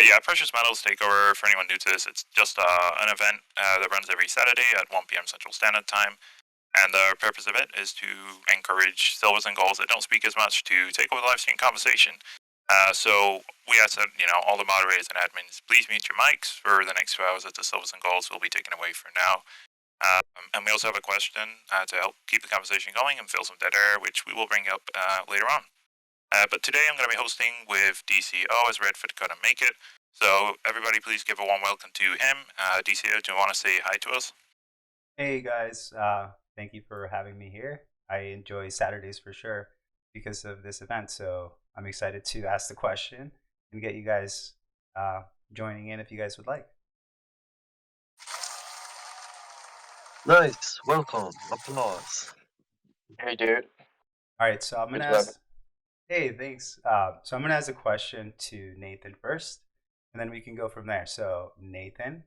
But yeah, Precious Metals Takeover, for anyone new to this, it's just an event that runs every Saturday at 1 p.m. Central Standard Time. And the purpose of it is to encourage silvers and golds that don't speak as much to take over the live stream conversation. So we ask that, all the moderators and admins, please mute your mics for the next 2 hours that the silvers and golds will be taken away for now. And we also have a question to help keep the conversation going and fill some dead air, which we will bring up later on. But today I'm going to be hosting with DCO as Redford couldn't make it. So everybody please give a warm welcome to him. DCO, do you want to say hi to us? Hey guys, thank you for having me here. I enjoy Saturdays for sure because of this event, so I'm excited to ask the question and get you guys uh, joining in if you guys would like. Nice, welcome, applause. Hey, dude. All right, so I'm Good gonna to have you. ask. Hey, thanks. So I'm gonna ask a question to Nathan first, and then we can go from there. So Nathan,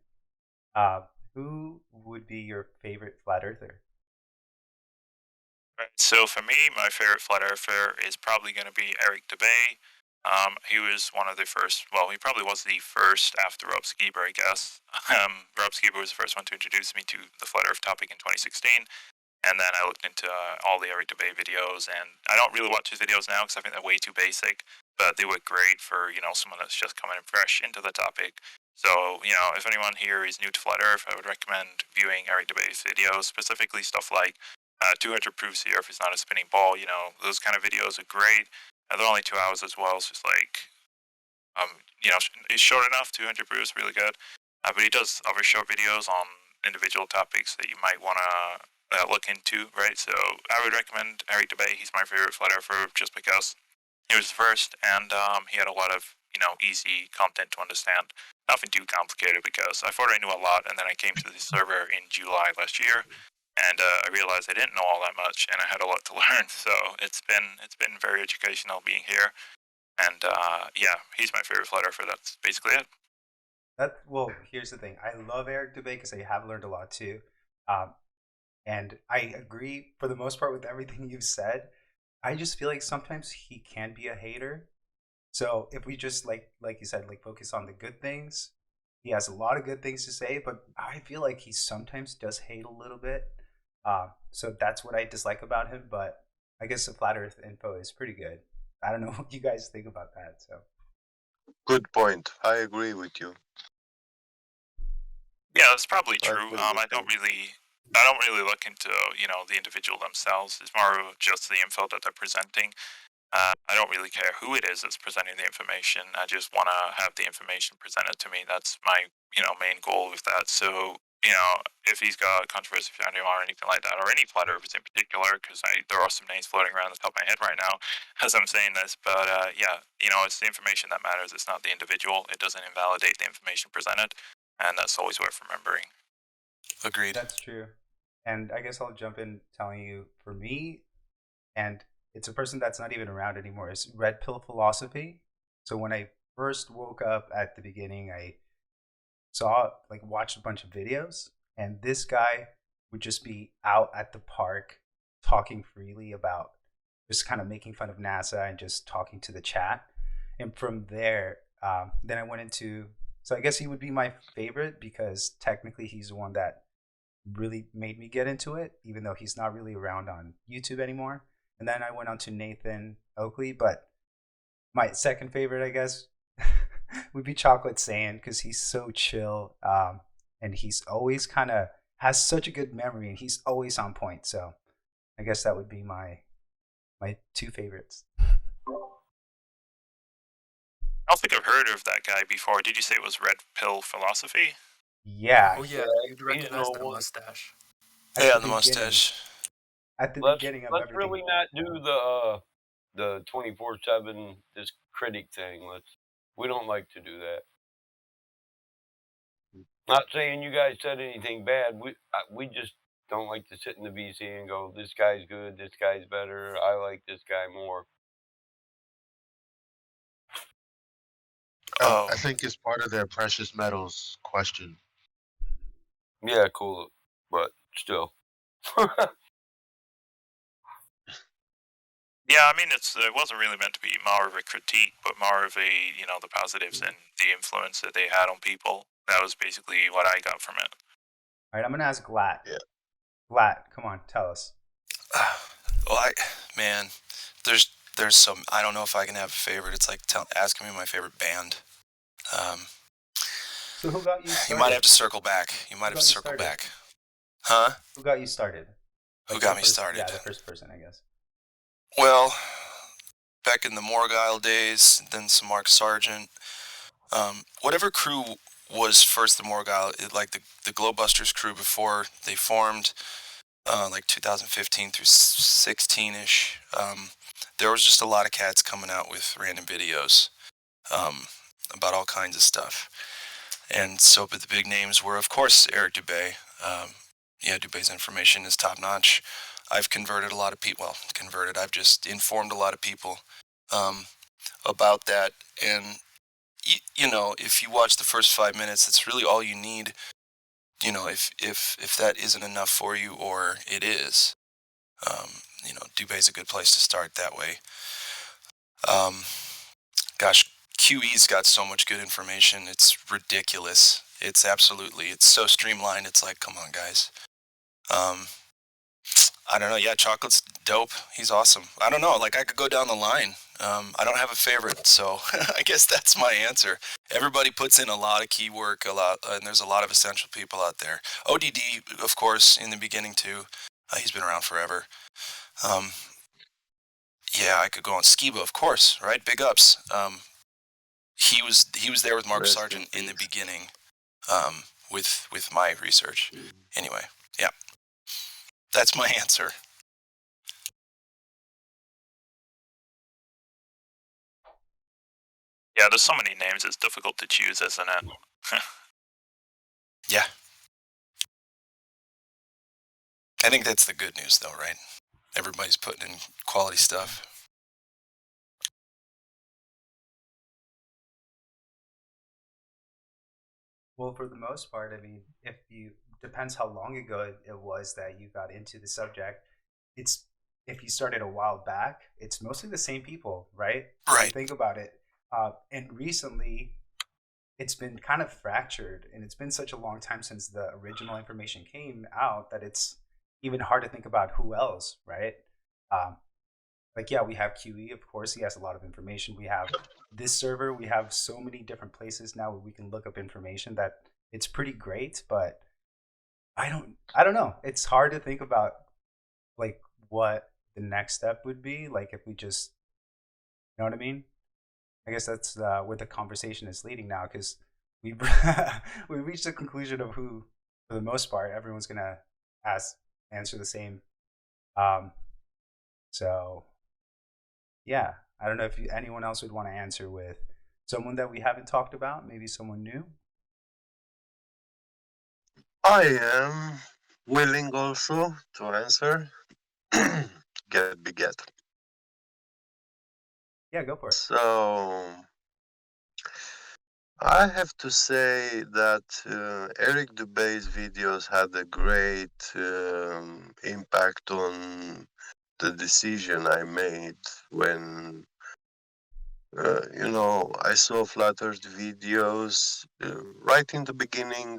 uh, who would be your favorite flat earther? Right. So for me, my favorite flat earther is probably going to be Eric DeBay. He was one of the first. Well, he probably was the first after Rob Skiber, I guess. Rob Skiber was the first one to introduce me to the flat Earth topic in 2016, and then I looked into all the Eric DeBay videos. And I don't really watch his videos now because I think they're way too basic, but they were great for someone that's just coming in fresh into the topic. So if anyone here is new to flat Earth, I would recommend viewing Eric DeBay's videos, specifically stuff like 200 proofs the Earth is not a spinning ball. Those kind of videos are great. They're only 2 hours as well, so it's like, it's short enough. 200 proofs, really good. But he does other short videos on individual topics that you might want to look into, right? So I would recommend Eric DeBay. He's my favorite flat earther just because he was the first, and he had a lot of easy content to understand. Nothing too complicated because I thought I knew a lot, and then I came to the server in July last year, and I realized I didn't know all that much, and I had a lot to learn. So it's been very educational being here, and yeah, he's my favorite flat earther. That's basically it. Here's the thing. I love Eric Dubay because I have learned a lot too. Um, and I agree for the most part with everything you've said. I just feel like sometimes he can be a hater. So if we just like you said, like focus on the good things, he has a lot of good things to say, but I feel like he sometimes does hate a little bit. So that's what I dislike about him. But I guess the flat Earth info is pretty good. I don't know what you guys think about that. So Good point, I agree with you. Yeah, that's probably I true. feel the I don't really look into the individual themselves. It's more of just the info that they're presenting. I don't really care who it is that's presenting the information. I just want to have the information presented to me. That's my main goal with that. So if he's got controversy founding or anything like that, or any flat earthers in particular, because there are some names floating around the top of my head right now as I'm saying this. But yeah, it's the information that matters. It's not the individual. It doesn't invalidate the information presented, and that's always worth remembering. Agreed. that's true. And I guess I'll jump in telling you for me, and it's a person that's not even around anymore. It's Red Pill Philosophy. So when I first woke up at the beginning, I watched a bunch of videos, and this guy would just be out at the park talking freely about just kind of making fun of NASA and just talking to the chat. And from there, then I went into. So I guess he would be my favorite because technically he's the one that really made me get into it, even though he's not really around on YouTube anymore. And then I went on to Nathan Oakley, but my second favorite, I guess, would be Chocolate Saiyan because he's so chill, and he's always kind of has such a good memory, and he's always on point. So I guess that would be my two favorites. I don't think I've heard of that guy before. Did you say it was Red Pill Philosophy? Yeah, Oh yeah, you'd He's recognize no that one. mustache. at Yeah, the the beginning, mustache. at the Let's beginning of let's everything. really not do the 24/7 this critic thing. We don't like to do that. Not saying you guys said anything bad. We just don't like to sit in the VC and go, this guy's good, this guy's better. I like this guy more. Oh, I think it's part of their precious metals question. Yeah, cool, but still. Yeah, I mean, it wasn't really meant to be more of a critique, but more of a, the positives and the influence that they had on people. That was basically what I got from it. All right, I'm gonna ask Glat. Yeah. Glat, come on, tell us. Well, man, there's some. I don't know if I can have a favorite. It's like asking me my favorite band. So who got you started? You might have to circle back. You might have to circle back. Huh? Who got you started? Who got me started? Yeah, the first person, I guess. Well, back in the Morgile days, then some Mark Sargent. Whatever crew was first, the Morgile, like the Glowbusters crew before they formed, like 2015 through 16-ish. There was just a lot of cats coming out with random videos about all kinds of stuff. And so, but the big names were, of course, Eric Dubay. Yeah, Dubé's information is top notch. I've converted a lot of people. Well, converted. I've just informed a lot of people about that. And you know, if you watch the first 5 minutes, that's really all you need. You know, if that isn't enough for you, or it is, you know, Dubé's a good place to start that way. Gosh, QE's got so much good information. It's ridiculous. It's so streamlined. It's like, come on, guys. I don't know. Yeah, Chocolate's dope. He's awesome. I don't know. Like, I could go down the line. I don't have a favorite, so I guess that's my answer. Everybody puts in a lot of key work, and there's a lot of essential people out there. ODD, of course, in the beginning too. He's been around forever. Yeah, I could go on. Skiba, of course, right? Big ups. He was there with Mark Rest in Sargent in the peace. beginning, with my research. Anyway, yeah, that's my answer. Yeah, there's so many names, it's difficult to choose, isn't it? Yeah. I think that's the good news, though, right? Everybody's putting in quality stuff. Well, for the most part, I mean, depends how long ago it was that you got into the subject. It's If you started a while back, it's mostly the same people, right? Right. Think about it. And recently, it's been kind of fractured, and it's been such a long time since the original information came out that it's even hard to think about who else, right? Um, like, yeah, we have QE, of course. He has a lot of information. We have this server. We have so many different places now where we can look up information that it's pretty great. But I don't know. It's hard to think about like what the next step would be. Like if we just, you know what I mean? I guess that's where the conversation is leading now, because we we reached the conclusion of who, for the most part, everyone's gonna answer the same. Um, so yeah, I don't know if anyone else would want to answer with someone that we haven't talked about, maybe someone new. I am willing also to answer. Get beget. Yeah, go for it. So I have to say that Eric Dubé's videos had a great impact on the decision I made when I saw Flat Earth videos right in the beginning,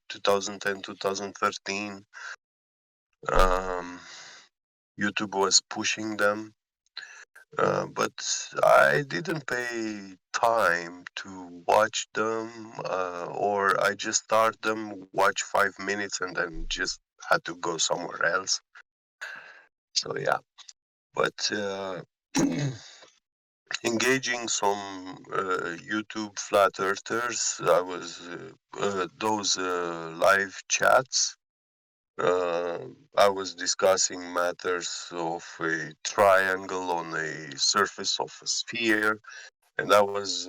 2010, 2013. YouTube was pushing them, but I didn't pay time to watch them, or I just start them, watch 5 minutes, and then just had to go somewhere else. So yeah, but engaging some YouTube flat earthers, I was those live chats. I was discussing matters of a triangle on a surface of a sphere, and I was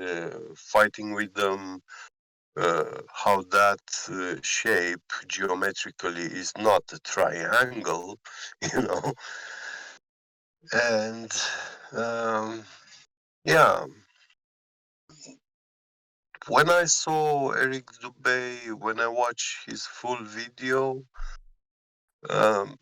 fighting with them how that shape geometrically is not a triangle, you know. And yeah, when I saw Eric Dubé, when I watched his full video, um,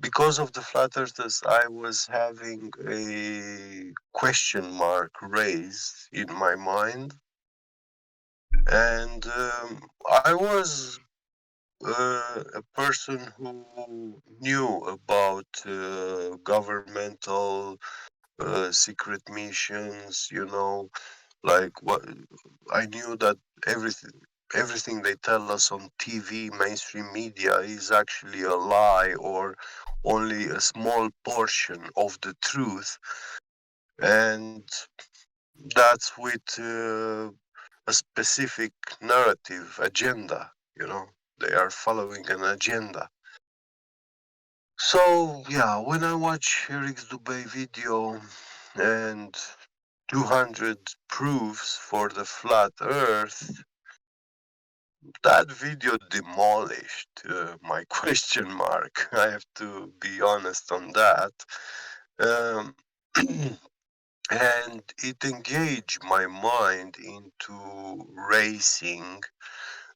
because of the flat earthers, I was having a question mark raised in my mind, and I was a person who knew about governmental secret missions, like what I knew that everything they tell us on TV, mainstream media, is actually a lie or only a small portion of the truth, and that's with a specific narrative agenda. They are following an agenda. So yeah, when I watch Eric's Dubay video and 200 proofs for the flat Earth, that video demolished my question mark. I have to be honest on that. Um, and it engaged my mind into racing,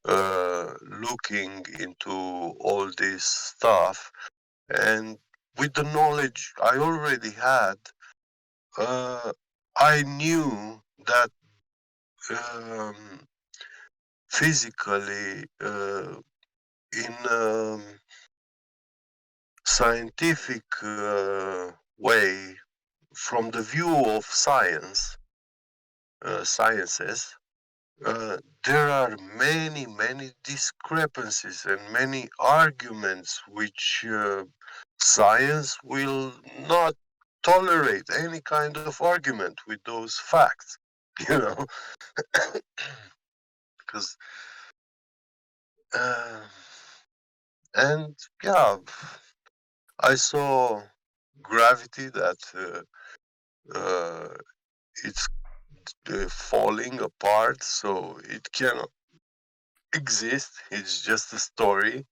looking into all this stuff. And with the knowledge I already had, uh, I knew that um, physically, in scientific way, from the view of sciences, there are many, many discrepancies and many arguments which science will not tolerate any kind of argument with those facts, you know, because, uh, and yeah, I saw gravity that it's falling apart, so it cannot exist. It's just a story,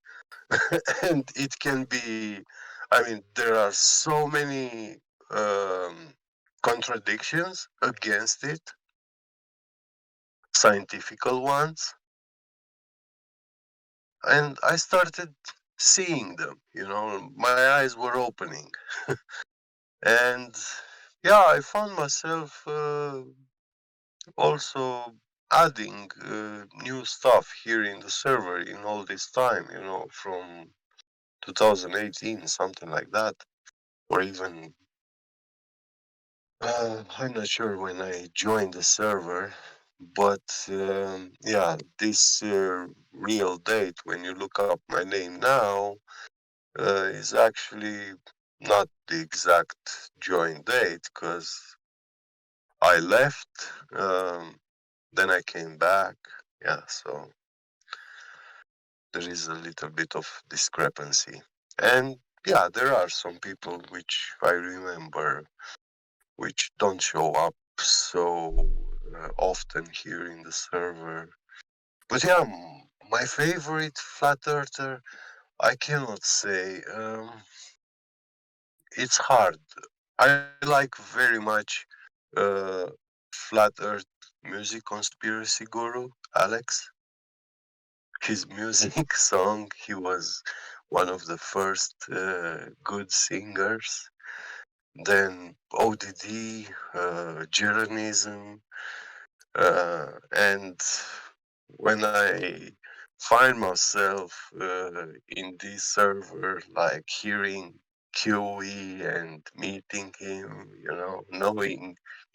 and it can be. I mean, there are so many contradictions against it, scientifical ones, and I started seeing them. My eyes were opening, and yeah, I found myself also adding new stuff here in the server in all this time, from 2018, something like that, or even I'm not sure when I joined the server, but yeah, this real date, when you look up my name now, is actually not the exact join date because I left, then I came back. Yeah, so there is a little bit of discrepancy. And yeah, there are some people which I remember which don't show up so often here in the server. But yeah, my favorite flat earther, I cannot say. It's hard. I like very much uh, flat earth music conspiracy guru, Alex. His music song, he was one of the first good singers. Then ODD, Jeranism, and when I find myself in this server, like hearing QE and meeting him,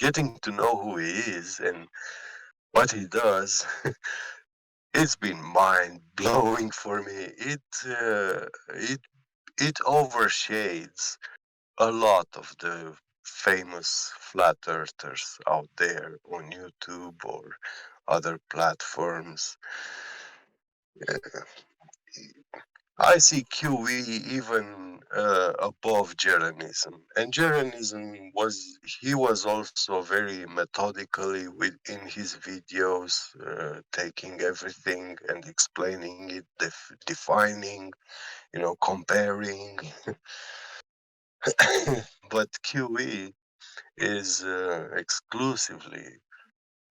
getting to know who he is and what he does, it's been mind blowing for me. It overshades a lot of the famous flat earthers out there on YouTube or other platforms. Uh, I see QE even above Jeranism, and Jeranism was also very methodically in his videos, taking everything and explaining it, defining, comparing. But QE is exclusively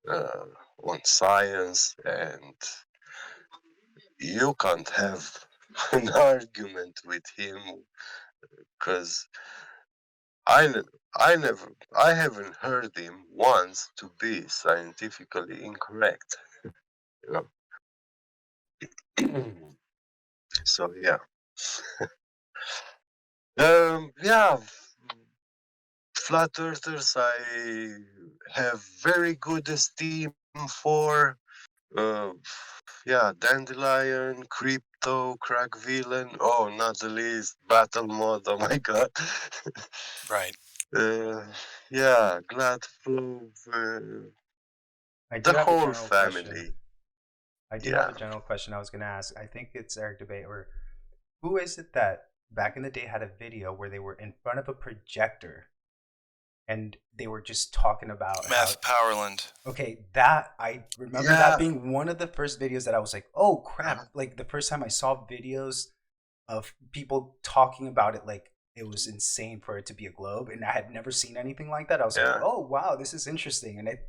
uh, on science, and you can't have an argument with him because I, ne- I haven't heard him once to be scientifically incorrect. You know? So yeah, yeah. Flat earthers, I have very good esteem for. Uh, yeah, Dandelion, Crypto, Crack Villain. Oh, not the least, Battle Mod. Oh my god. Right. uh, yeah, Glad Flow. I The did have a whole general question. family. I did have Yeah. a general question I was going to ask. I think it's Eric Debate, or who is it that back in the day had a video where they were in front of a projector and they were just talking about how, Math Powerland. okay, that I remember Yeah. that being one of the first videos that I was like, oh crap. Like the first time I saw videos of people talking about it, like it was insane for it to be a globe, and I had never seen anything like that. I was like, Yeah. oh wow, this is interesting, and I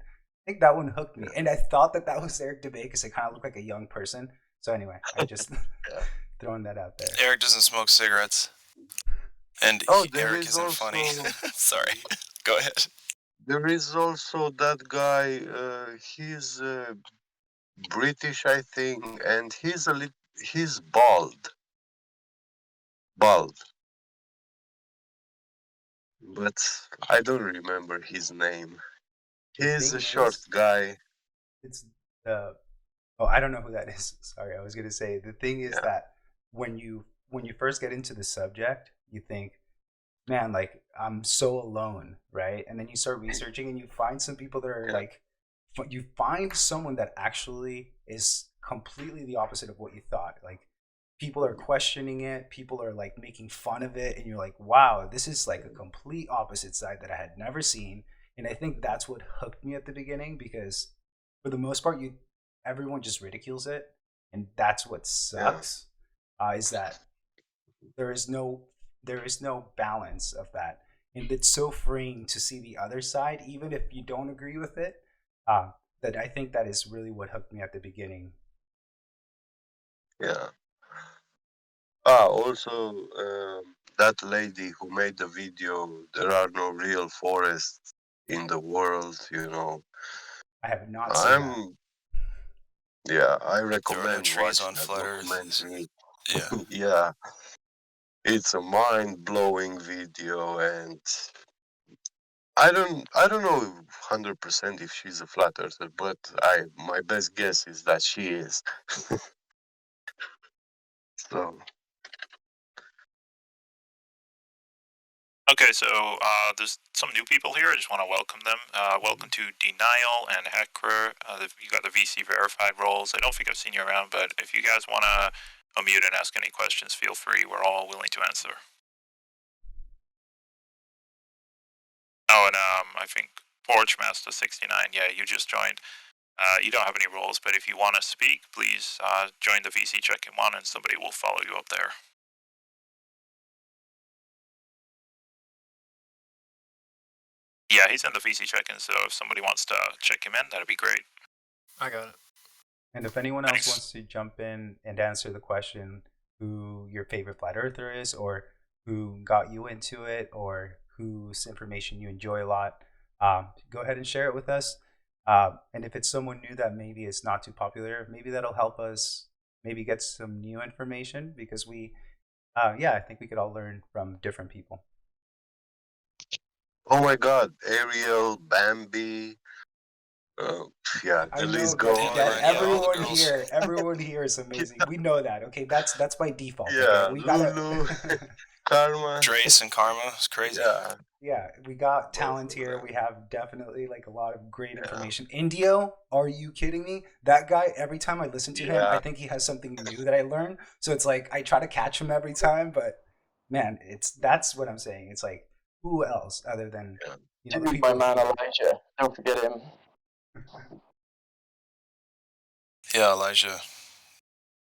think that one hooked me. And I thought that that was Eric Debate because it kind of looked like a young person. So anyway, I just throwing that out there. Eric doesn't smoke cigarettes, and Oh, there Eric is isn't funny. also Sorry. Go ahead. there is also that guy. He's British, I think, and he's bald, but I don't remember his name. The He's a thing short is, guy. it's oh, I don't know who that is. Sorry, I was gonna say the thing is Yeah. that when you first get into the subject, you think, man, like I'm so alone, right? And then you start researching and you find some people that are Yeah. like, you find someone that actually is completely the opposite of what you thought. Like people are questioning it, people are like making fun of it, and you're like, wow, this is like a complete opposite side that I had never seen. And I think that's what hooked me at the beginning because for the most part, you everyone just ridicules it, and that's what Yeah. sucks. Is that there is no balance of that, and it's so freeing to see the other side even if you don't agree with it. That I think that is really what hooked me at the beginning. Yeah. Also, that lady who made the video, there are no real forests in the world, you know. I have not seen that. Yeah, I There are no recommend trees watching on that flat Earth. documentary. Yeah. Yeah, it's a mind-blowing video, and I don't know 100% if she's a flat earther, but my best guess is that she is. So Okay, so there's some new people here. I just want to welcome them. Welcome to Denial and Hacker. You got the VC verified roles. I don't think I've seen you around, but if you guys want to unmute and ask any questions, feel free. We're all willing to answer. Oh, and I think Porchmaster 69. Yeah, you just joined. You don't have any roles, but if you want to speak, please join the VC check-in one, and somebody will follow you up there. Yeah, he's in the VC check-in, so if somebody wants to check him in, that'd be great. I got it. And if anyone else Thanks. wants to jump in and answer the question, who your favorite flat earther is, or who got you into it, or whose information you enjoy a lot, go ahead and share it with us. And if it's someone new that maybe is not too popular, maybe that'll help us maybe get some new information because I think we could all learn from different people. oh my God, Ariel, Bambi, yeah, I the know list go that, on. Yeah, all the everyone girls. everyone here is amazing. We know that. Okay, that's by default. Yeah, Okay, we gotta. Lulu, Karma. Drace and Karma. It's crazy. Yeah, Yeah, we got both talent of here. them. We have definitely like a lot of great Yeah. information. Indio, are you kidding me? That guy, every time I listen to him, I Yeah. think he has something new that I learn. So it's like I try to catch him every time, but man, that's what I'm saying. It's like who else other than Yeah. the My people man here? Elijah, don't forget him. Yeah, Elijah.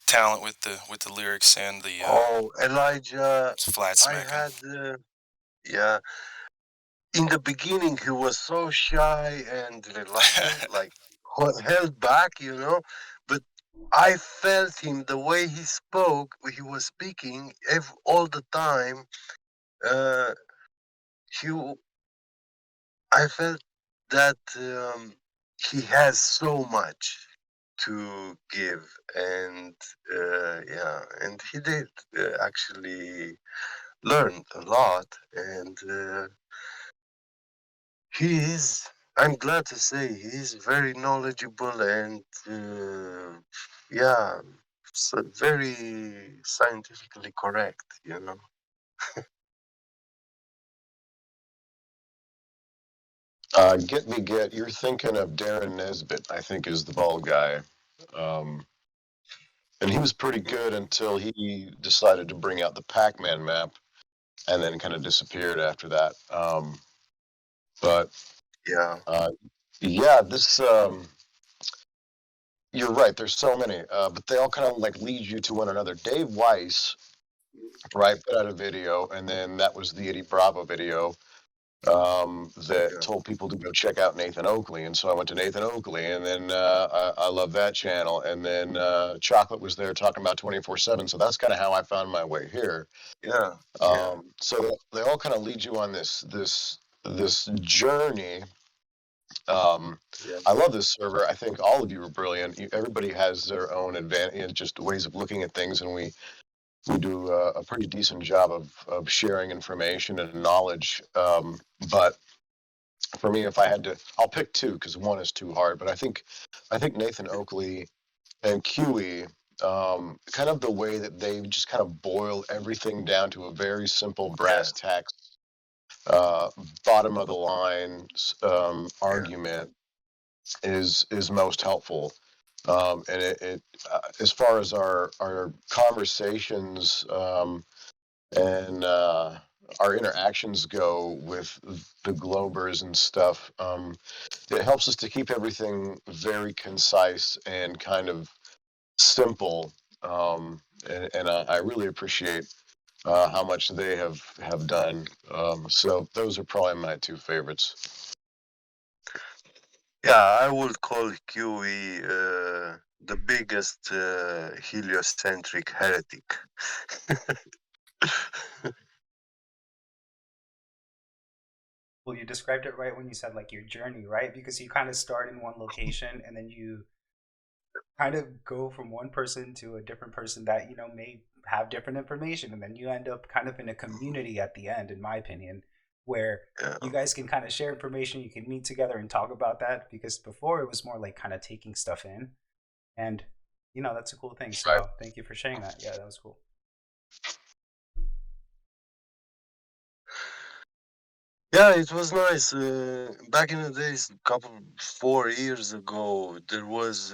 Talent with the lyrics and the Oh, Elijah, flat I smacking. had, yeah. In the beginning, he was so shy and reluctant, like held back, you know. But I felt him the way he spoke. He was speaking all the time. uh, he, I felt that he has so much to give, and yeah, and he did actually learn a lot, and he is. I'm glad to say he's very knowledgeable and yeah, so very scientifically correct. You know. Get me get. You're thinking of Darren Nesbitt, I think, is the bald guy. Um, and he was pretty good until he decided to bring out the Pac-Man map, and then kind of disappeared after that. But Yeah. yeah, this. You're right. There's so many, but they all kind of like lead you to one another. Dave Weiss, right, put out a video, and then that was the Eddie Bravo video that Yeah. told people to go check out Nathan Oakley. And so I went to Nathan Oakley, and then I love that channel. And then Chocolate was there talking about 24/7. So that's kind of how I found my way here. Yeah. Yeah. So they all kind of lead you on this journey. Yeah. I love this server. I think all of you are brilliant. Everybody has their own advantage, just ways of looking at things, and we do a pretty decent job of sharing information and knowledge. But for me, if I had to, I'll pick two because one is too hard. But I think Nathan Oakley and QE, kind of the way that they just kind of boil everything down to a very simple brass tacks, uh, bottom of the line argument is most helpful. And it as far as our conversations and our interactions go with the Globers and stuff, it helps us to keep everything very concise and kind of simple. And I really appreciate how much they have done. So those are probably my two favorites. Yeah, I would call QE the biggest heliocentric heretic. Well, you described it right when you said like your journey, right? Because you kind of start in one location and then you kind of go from one person to a different person that may have different information, and then you end up kind of in a community at the end, in my opinion, where Yeah. you guys can kind of share information, you can meet together and talk about that, because before it was more like kind of taking stuff in, and that's a cool thing. So Right. thank you for sharing that. Yeah, that was cool. Yeah, it was nice. Back in the days, 4 years ago, there was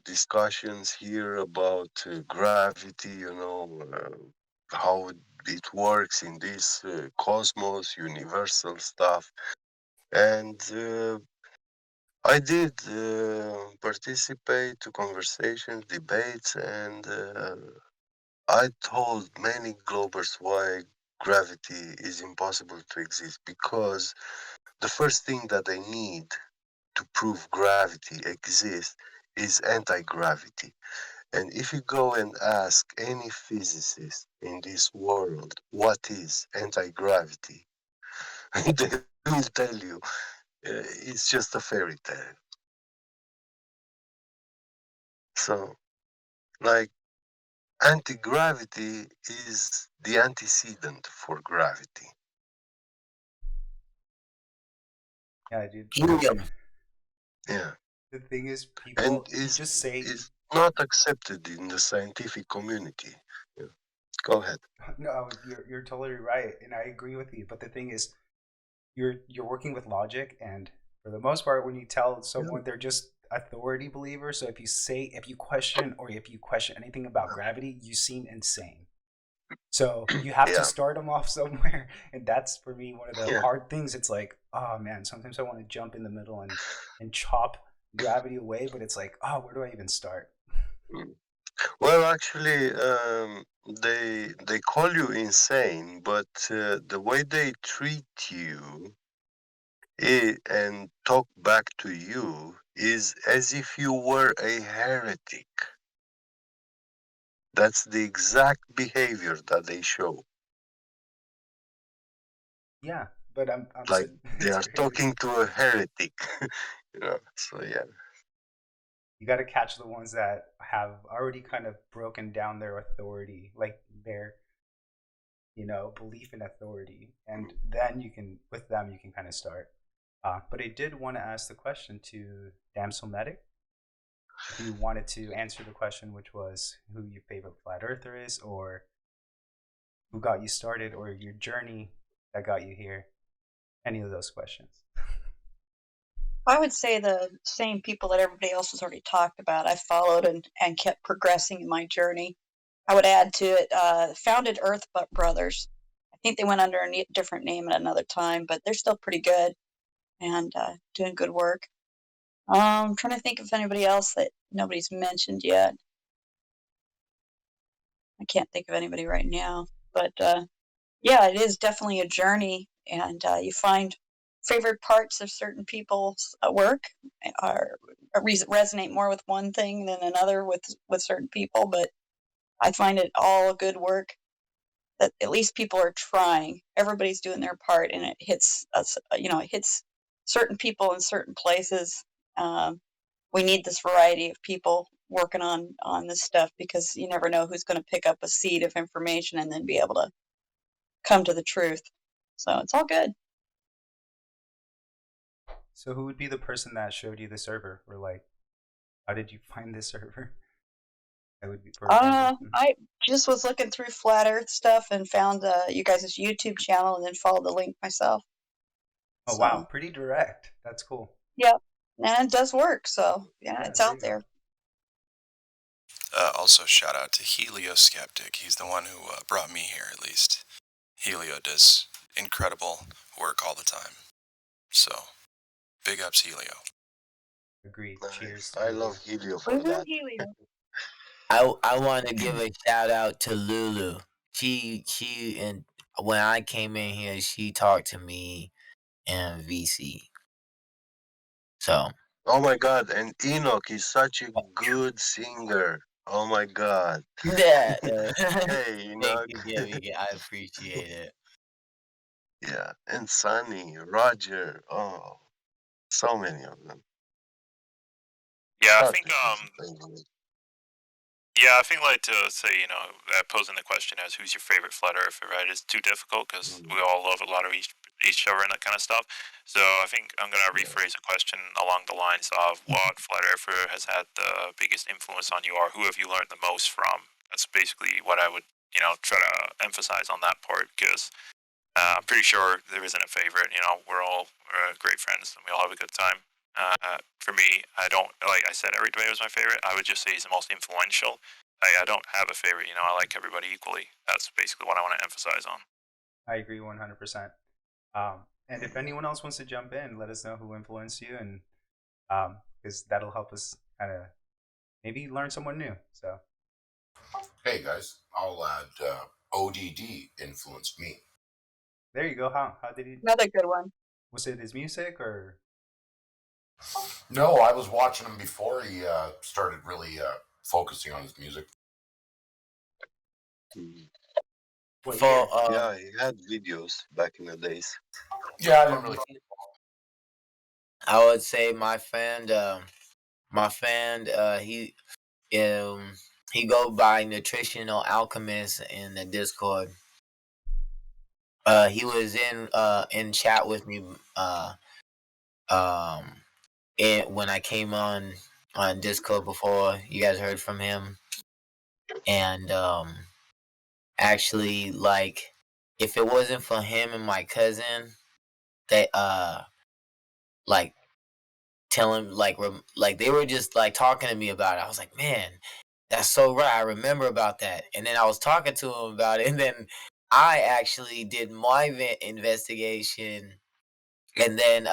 discussions here about gravity. How it works in this cosmos, universal stuff, and I did participate to conversations, debates, and I told many Globers why gravity is impossible to exist, because the first thing that they need to prove gravity exists is anti-gravity. And if you go and ask any physicist in this world what is anti-gravity, they will tell you it's just a fairy tale. So, like, anti-gravity is the antecedent for gravity. Yeah, dude. Yeah. The thing is, And people, you just say, is not accepted in the scientific community. Yeah. Go ahead. no, you're totally right, and I agree with you. But the thing is, you're working with logic, and for the most part, when you tell someone, they're just authority believers. So if you question, or if you question anything about gravity, you seem insane. So you have to Yeah. start them off somewhere, and that's for me one of the Yeah. hard things. It's like, oh man, sometimes I want to jump in the middle and chop gravity away, but it's like, oh, where do I even start? Mm. Well, actually, they call you insane, but the way they treat you and talk back to you is as if you were a heretic. That's the exact behavior that they show. Yeah, but I'm Like saying they it's are crazy. talking to a heretic, So yeah, You got to catch the ones that have already kind of broken down their authority, like their belief in authority, and then you can with them you can kind of start. But I did want to ask the question to Damsel Medic if you wanted to answer the question, which was who your favorite flat earther is, or who got you started, or your journey that got you here. Any of those questions. I would say the same people that everybody else has already talked about. I followed and kept progressing in my journey. I would add to it, founded Earth Brothers. I think they went under a different name at another time, but they're still pretty good and doing good work. I'm trying to think of anybody else that nobody's mentioned yet. I can't think of anybody right now, but yeah, it is definitely a journey, and you find favorite parts of certain people's work are resonate more with one thing than another with certain people. But I find it all good work that at least people are trying. Everybody's doing their part, and it hits us. It hits certain people in certain places. Um, we need this variety of people working on this stuff because you never know who's going to pick up a seed of information and then be able to come to the truth. So it's all good. So who would be the person that showed you the server, or like, how did you find this server? That would be, for example. I just was looking through flat Earth stuff and found you guys' YouTube channel and then followed the link myself. Oh wow, So pretty direct. That's cool. yeah, and it does work. So yeah, Yeah, it's there out you go. there. Also, shout out to Helio Skeptic. He's the one who brought me here, at least. Helio does incredible work all the time. So, big ups, Helio. Agreed. Cheers nice. to I love Helio. Helio for Woohoo, that. Helio. I want to give a shout out to Lulu. She and when I came in here, she talked to me and VC. So Oh my God! And Enoch is such a good singer. Oh my God! yeah, Hey thank Enoch. you, Gabby. I appreciate it. Yeah, and Sunny, Roger. Oh, so many of them. Yeah, I think Patrick is amazing. like to say, posing the question as who's your favorite flat earther, right, is too difficult because we Mm, all love a lot of each other and that kind of stuff. So I think I'm gonna yeah. rephrase the question along the lines of what flat earther has had the biggest influence on you, or who have you learned the most from? That's basically what I would, try to emphasize on that part because I'm pretty sure there isn't a favorite. We're all great friends and we all have a good time. For me, I don't like I said every debate was my favorite. I would just say he's the most influential. I don't have a favorite. I like everybody equally. That's basically what I want to emphasize on. I agree 100%. And if anyone else wants to jump in, let us know who influenced you, and because that'll help us kind of maybe learn someone new. So Hey guys, I'll add ODD influenced me. there you go. How did he? Another good one. Was it his music or? No, I was watching him before he started really focusing on his music. Mm. What For year? Yeah, he had videos back in the days. Yeah, I didn't really. I would say my friend, he go by Nutritional Alchemist in the Discord. He was in chat with me um when I came on Discord before. You guys heard from him, and actually, like, if it wasn't for him and my cousin, they like telling like they were just like talking to me about it. I was like, man, that's so right. I remember about that. And then I was talking to him about it, and then I actually did my investigation, and then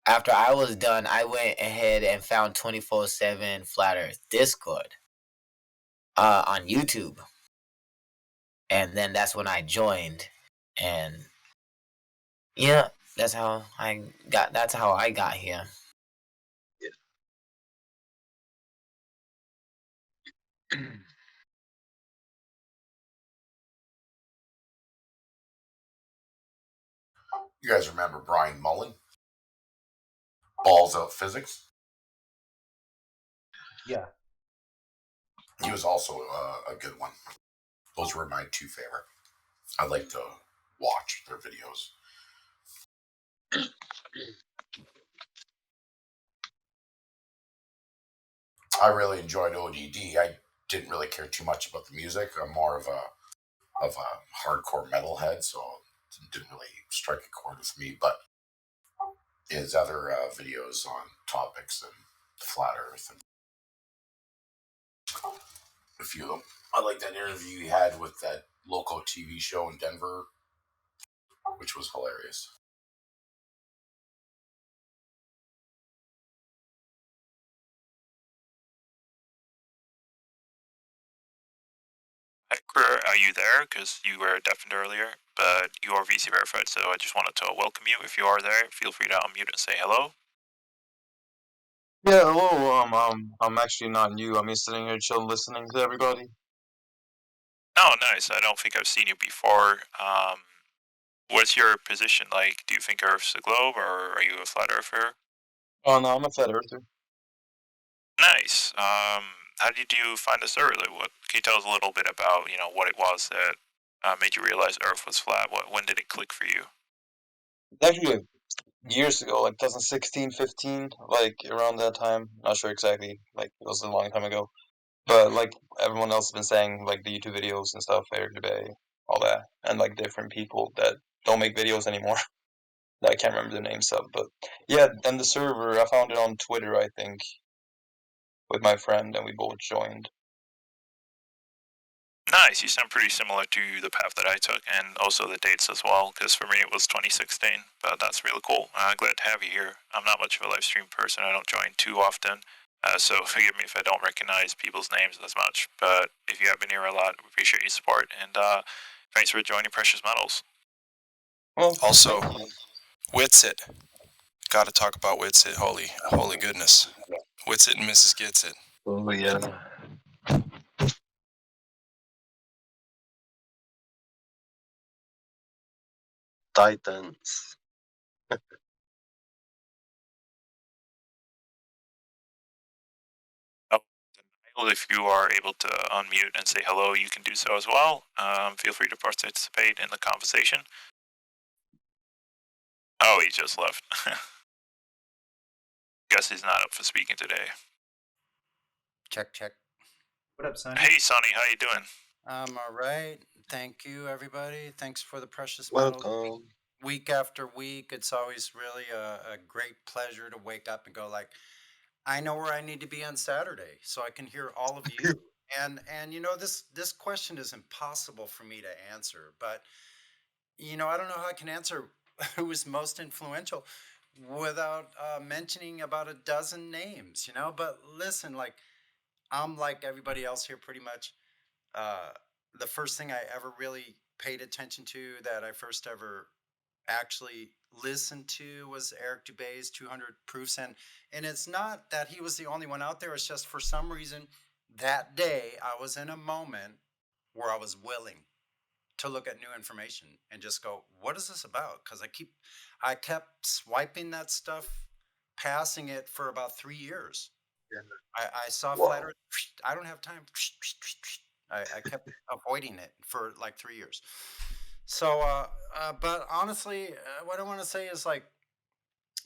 after I was done, I went ahead and found 24/7 Flat Earth Discord on YouTube, and then that's when I joined, and yeah, that's how I got here. Yeah. You guys remember Brian Mullen? Balls Out Physics. Yeah. He was also a good one. Those were my two favorite. I like to watch their videos. I really enjoyed ODD. I didn't really care too much about the music. I'm more of a hardcore metalhead, so it didn't really strike a chord with me. But his other videos on topics and flat Earth and a few of them. I like that interview he had with that local TV show in Denver, which was hilarious. Hi, Kurt, are you there? Because you were deafened earlier, but you are VC verified, so I just wanted to welcome you. If you are there, feel free to unmute and say hello. Yeah, hello. I'm actually not new. I'm just sitting here chilling, listening to everybody. Oh, nice. I don't think I've seen you before. What's your position like? Do you think Earth's a globe, or are you a flat earther? Oh no, I'm a flat earther. Nice. How did you find this early? What can you tell us a little bit about, what it was that made you realize Earth was flat? When did it click for you? Actually, years ago, like 2016, 15, like around that time. Not sure exactly. Like it was a long time ago. But like everyone else has been saying, like the YouTube videos and stuff, Eric Dubay, all that, and like different people that don't make videos anymore. That I can't remember the names of, but yeah. And the server, I found it on Twitter, I think, with my friend, and we both joined. Nice. You sound pretty similar to the path that I took, and also the dates as well. Because for me, it was 2016. But that's really cool. Glad to have you here. I'm not much of a live stream person. I don't join too often, so forgive me if I don't recognize people's names as much. But if you have been here a lot, we appreciate your support, and thanks for joining Precious Metals. Well, Also, Witsit. Got to talk about Witsit. Holy goodness. Witsit and Mrs. Gitsit. Oh yeah. Titans. Oh, if you are able to unmute and say hello, you can do so as well. Feel free to participate in the conversation. Oh, he just left. Guess he's not up for speaking today. Check. What up, Sonny? Hey, Sonny, how you doing? I'm all right. Thank you, everybody. Thanks for the precious metals. Welcome. Week after week, it's always really a great pleasure to wake up and go like, I know where I need to be on Saturday, so I can hear all of you. And this question is impossible for me to answer, but I don't know how I can answer who was most influential without mentioning about a dozen names. But listen, like I'm like everybody else here, pretty much. uh, the first thing I ever really paid attention to, that I first ever actually listened to, was Eric Dubay's 200 Proofs. And it's not that he was the only one out there. It's just for some reason that day I was in a moment where I was willing to look at new information and just go, what is this about? Because I kept swiping that stuff, passing it for about 3 years. I saw flat Wow. Earth. I don't have time. I kept avoiding it for like 3 years. So, but honestly, what I want to say is like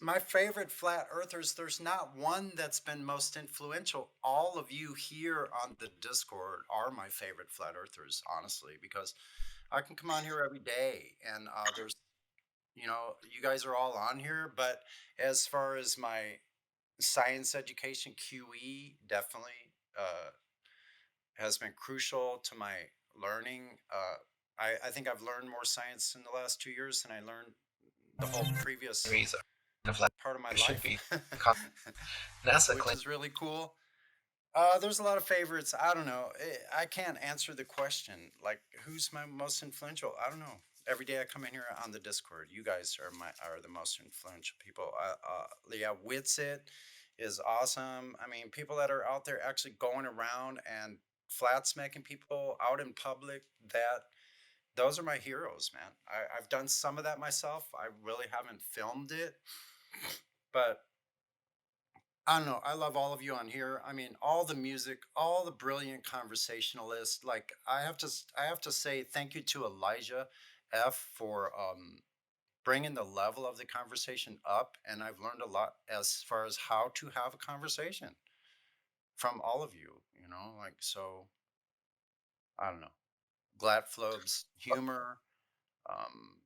my favorite flat earthers, there's not one that's been most influential. All of you here on the Discord are my favorite flat earthers, honestly, because I can come on here every day and you guys are all on here. But as far as my science education, QE definitely has been crucial to my learning. I think I've learned more science in the last 2 years than I learned the whole previous part of my life, which is really cool. There's a lot of favorites. I don't know. I can't answer the question. Like, who's my most influential? I don't know. Every day I come in here on the Discord, you guys are the most influential people. Yeah, Witsit is awesome. I mean, people that are out there actually going around and flat smacking people out in public. those are my heroes, man. I've done some of that myself. I really haven't filmed it, but I don't know. I love all of you on here. I mean, all the music, all the brilliant conversationalists. Like I have to say thank you to Elijah F for bringing the level of the conversation up, and I've learned a lot as far as how to have a conversation from all of you. You know, like so. I don't know. Gladflob's humor, um,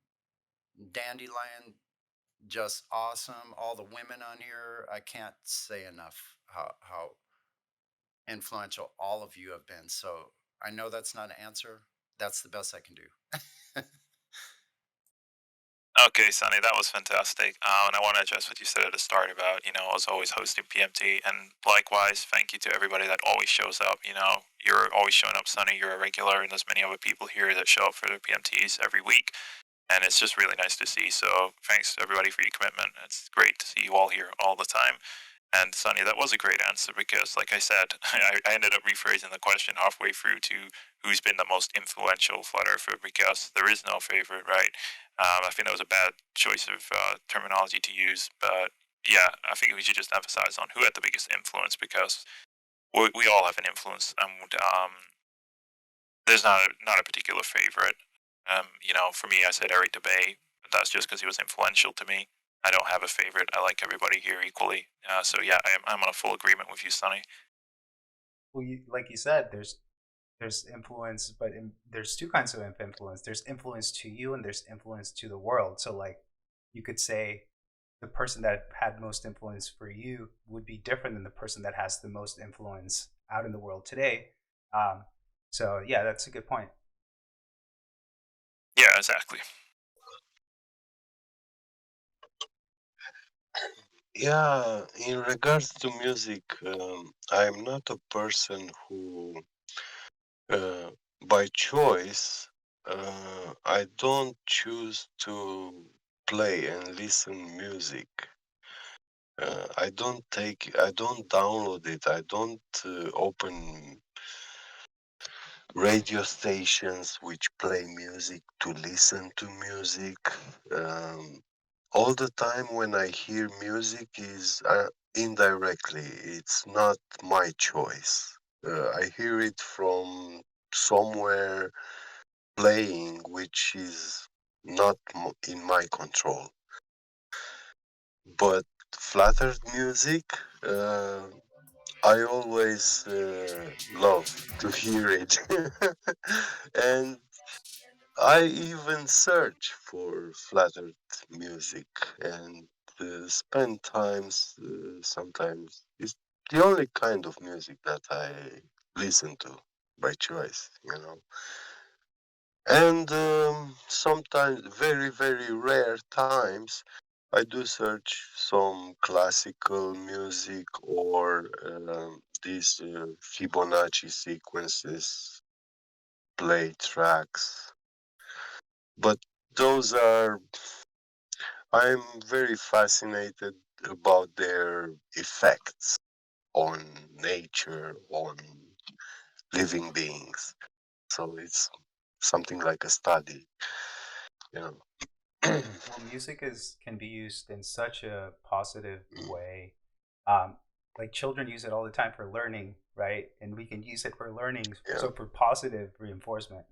Dandelion, just awesome. All the women on here, I can't say enough how influential all of you have been. So I know that's not an answer. That's the best I can do. Okay, Sonny, that was fantastic. And I want to address what you said at the start about, us always hosting PMT. And likewise, thank you to everybody that always shows up. You're always showing up, Sonny. You're a regular, and there's many other people here that show up for the PMTs every week. And it's just really nice to see. So thanks, everybody, for your commitment. It's great to see you all here all the time. And Sonny, that was a great answer because, like I said, I ended up rephrasing the question halfway through to who's been the most influential flat earther because there is no favorite, right? I think that was a bad choice of terminology to use, but yeah, I think we should just emphasize on who had the biggest influence because we all have an influence, and there's not a particular favorite. For me, I said Eric DeBay, but that's just because he was influential to me. I don't have a favorite. I like everybody here equally. So yeah, I'm on a full agreement with you, Sonny. Well, like you said, there's influence, but there's two kinds of influence. There's influence to you, and there's influence to the world. So like, you could say the person that had most influence for you would be different than the person that has the most influence out in the world today. So yeah, that's a good point. Yeah, exactly. Yeah, in regards to music, I'm not a person who, uh, by choice, I don't choose to play and listen music. I don't download it. I don't open radio stations which play music to listen to music. Um, all the time when I hear music is indirectly. It's not my choice. I hear it from somewhere playing, which is not in my control. But flat earth music, I always love to hear it. And I even search for flat earth music and spend times, sometimes. It's the only kind of music that I listen to by choice, And sometimes, very, very rare times, I do search some classical music or these Fibonacci sequences, play tracks. But those are, I'm very fascinated about their effects on nature, on living beings. So it's something like a study, you know. Well, music can be used in such a positive way. Like children use it all the time for learning, right? And we can use it for learning, Yeah. so for positive reinforcement.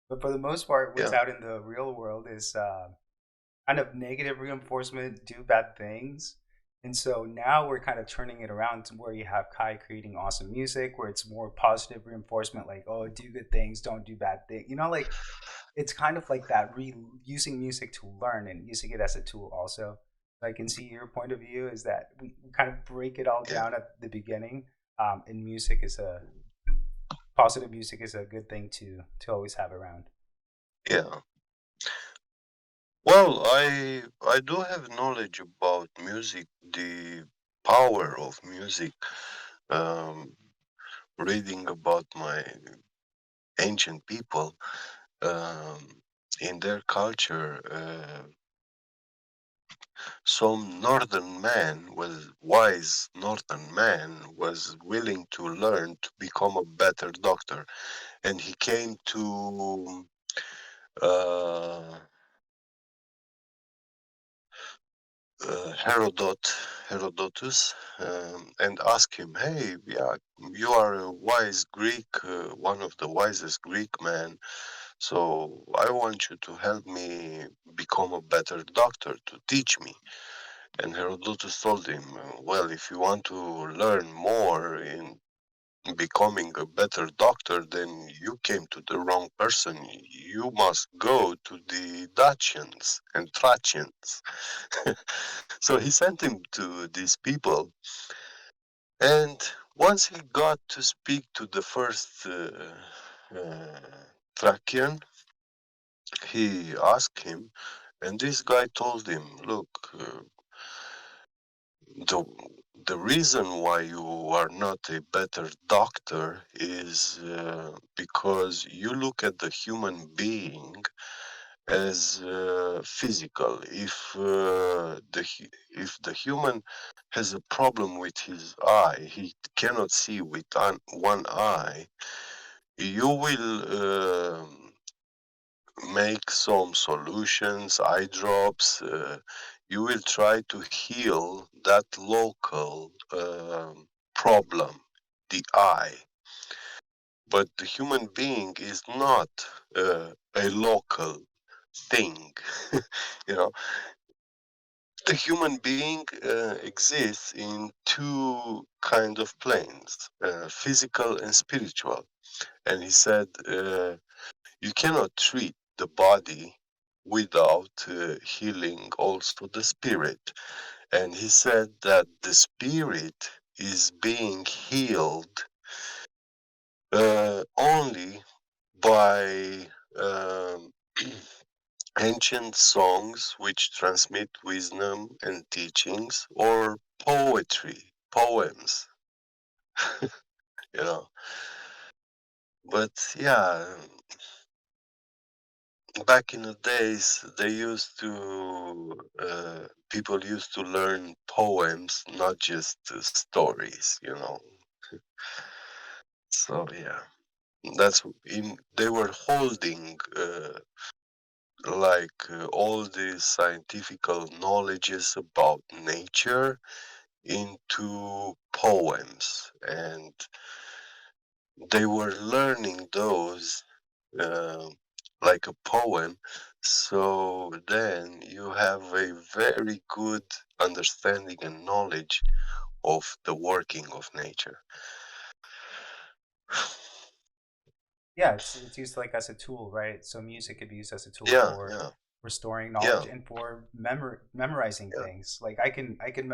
But for the most part, what's Yeah. out in the real world is kind of negative reinforcement, do bad things. And so now we're kind of turning it around to where you have Kai creating awesome music, where it's more positive reinforcement, like, oh, do good things, don't do bad things. Like it's kind of like that, using music to learn and using it as a tool also. So I can see your point of view is that we kind of break it all Yeah. down at the beginning. And positive music is a good thing to always have around. Yeah. Well, I do have knowledge about music, the power of music. Um, Reading about my ancient people, in their culture, some northern man was wise northern man was willing to learn to become a better doctor, and he came to uh, Herodotus, and ask him, "Hey, yeah, you are a wise Greek, one of the wisest Greek men. So I want you to help me become a better doctor, to teach me." And Herodotus told him, "Well, if you want to learn more in becoming a better doctor, then you came to the wrong person. You must go to the Dacians and Thracians." So he sent him to these people, and once he got to speak to the first Thracian, he asked him, and this guy told him, "Look, the the reason why you are not a better doctor is because you look at the human being as physical. If the human has a problem with his eye, he cannot see with one eye, you will make some solutions, eye drops. You will try to heal that local problem, the eye. But the human being is not a local thing. You know, the human being exists in two kind of planes, physical and spiritual. And he said, you cannot treat the body without healing also the spirit. And he said that the spirit is being healed only by ancient songs which transmit wisdom and teachings, or poetry, poems, you know. But yeah, back in the days, they used to, people used to learn poems, not just stories, you know. So yeah, they were holding all these scientific knowledges about nature into poems, and they were learning those uh, like a poem. So then you have a very good understanding and knowledge of the working of nature. Yeah, it's used like as a tool, right? So music could be used as a tool Yeah, for yeah, restoring yeah, knowledge and for memorizing yeah, things. Like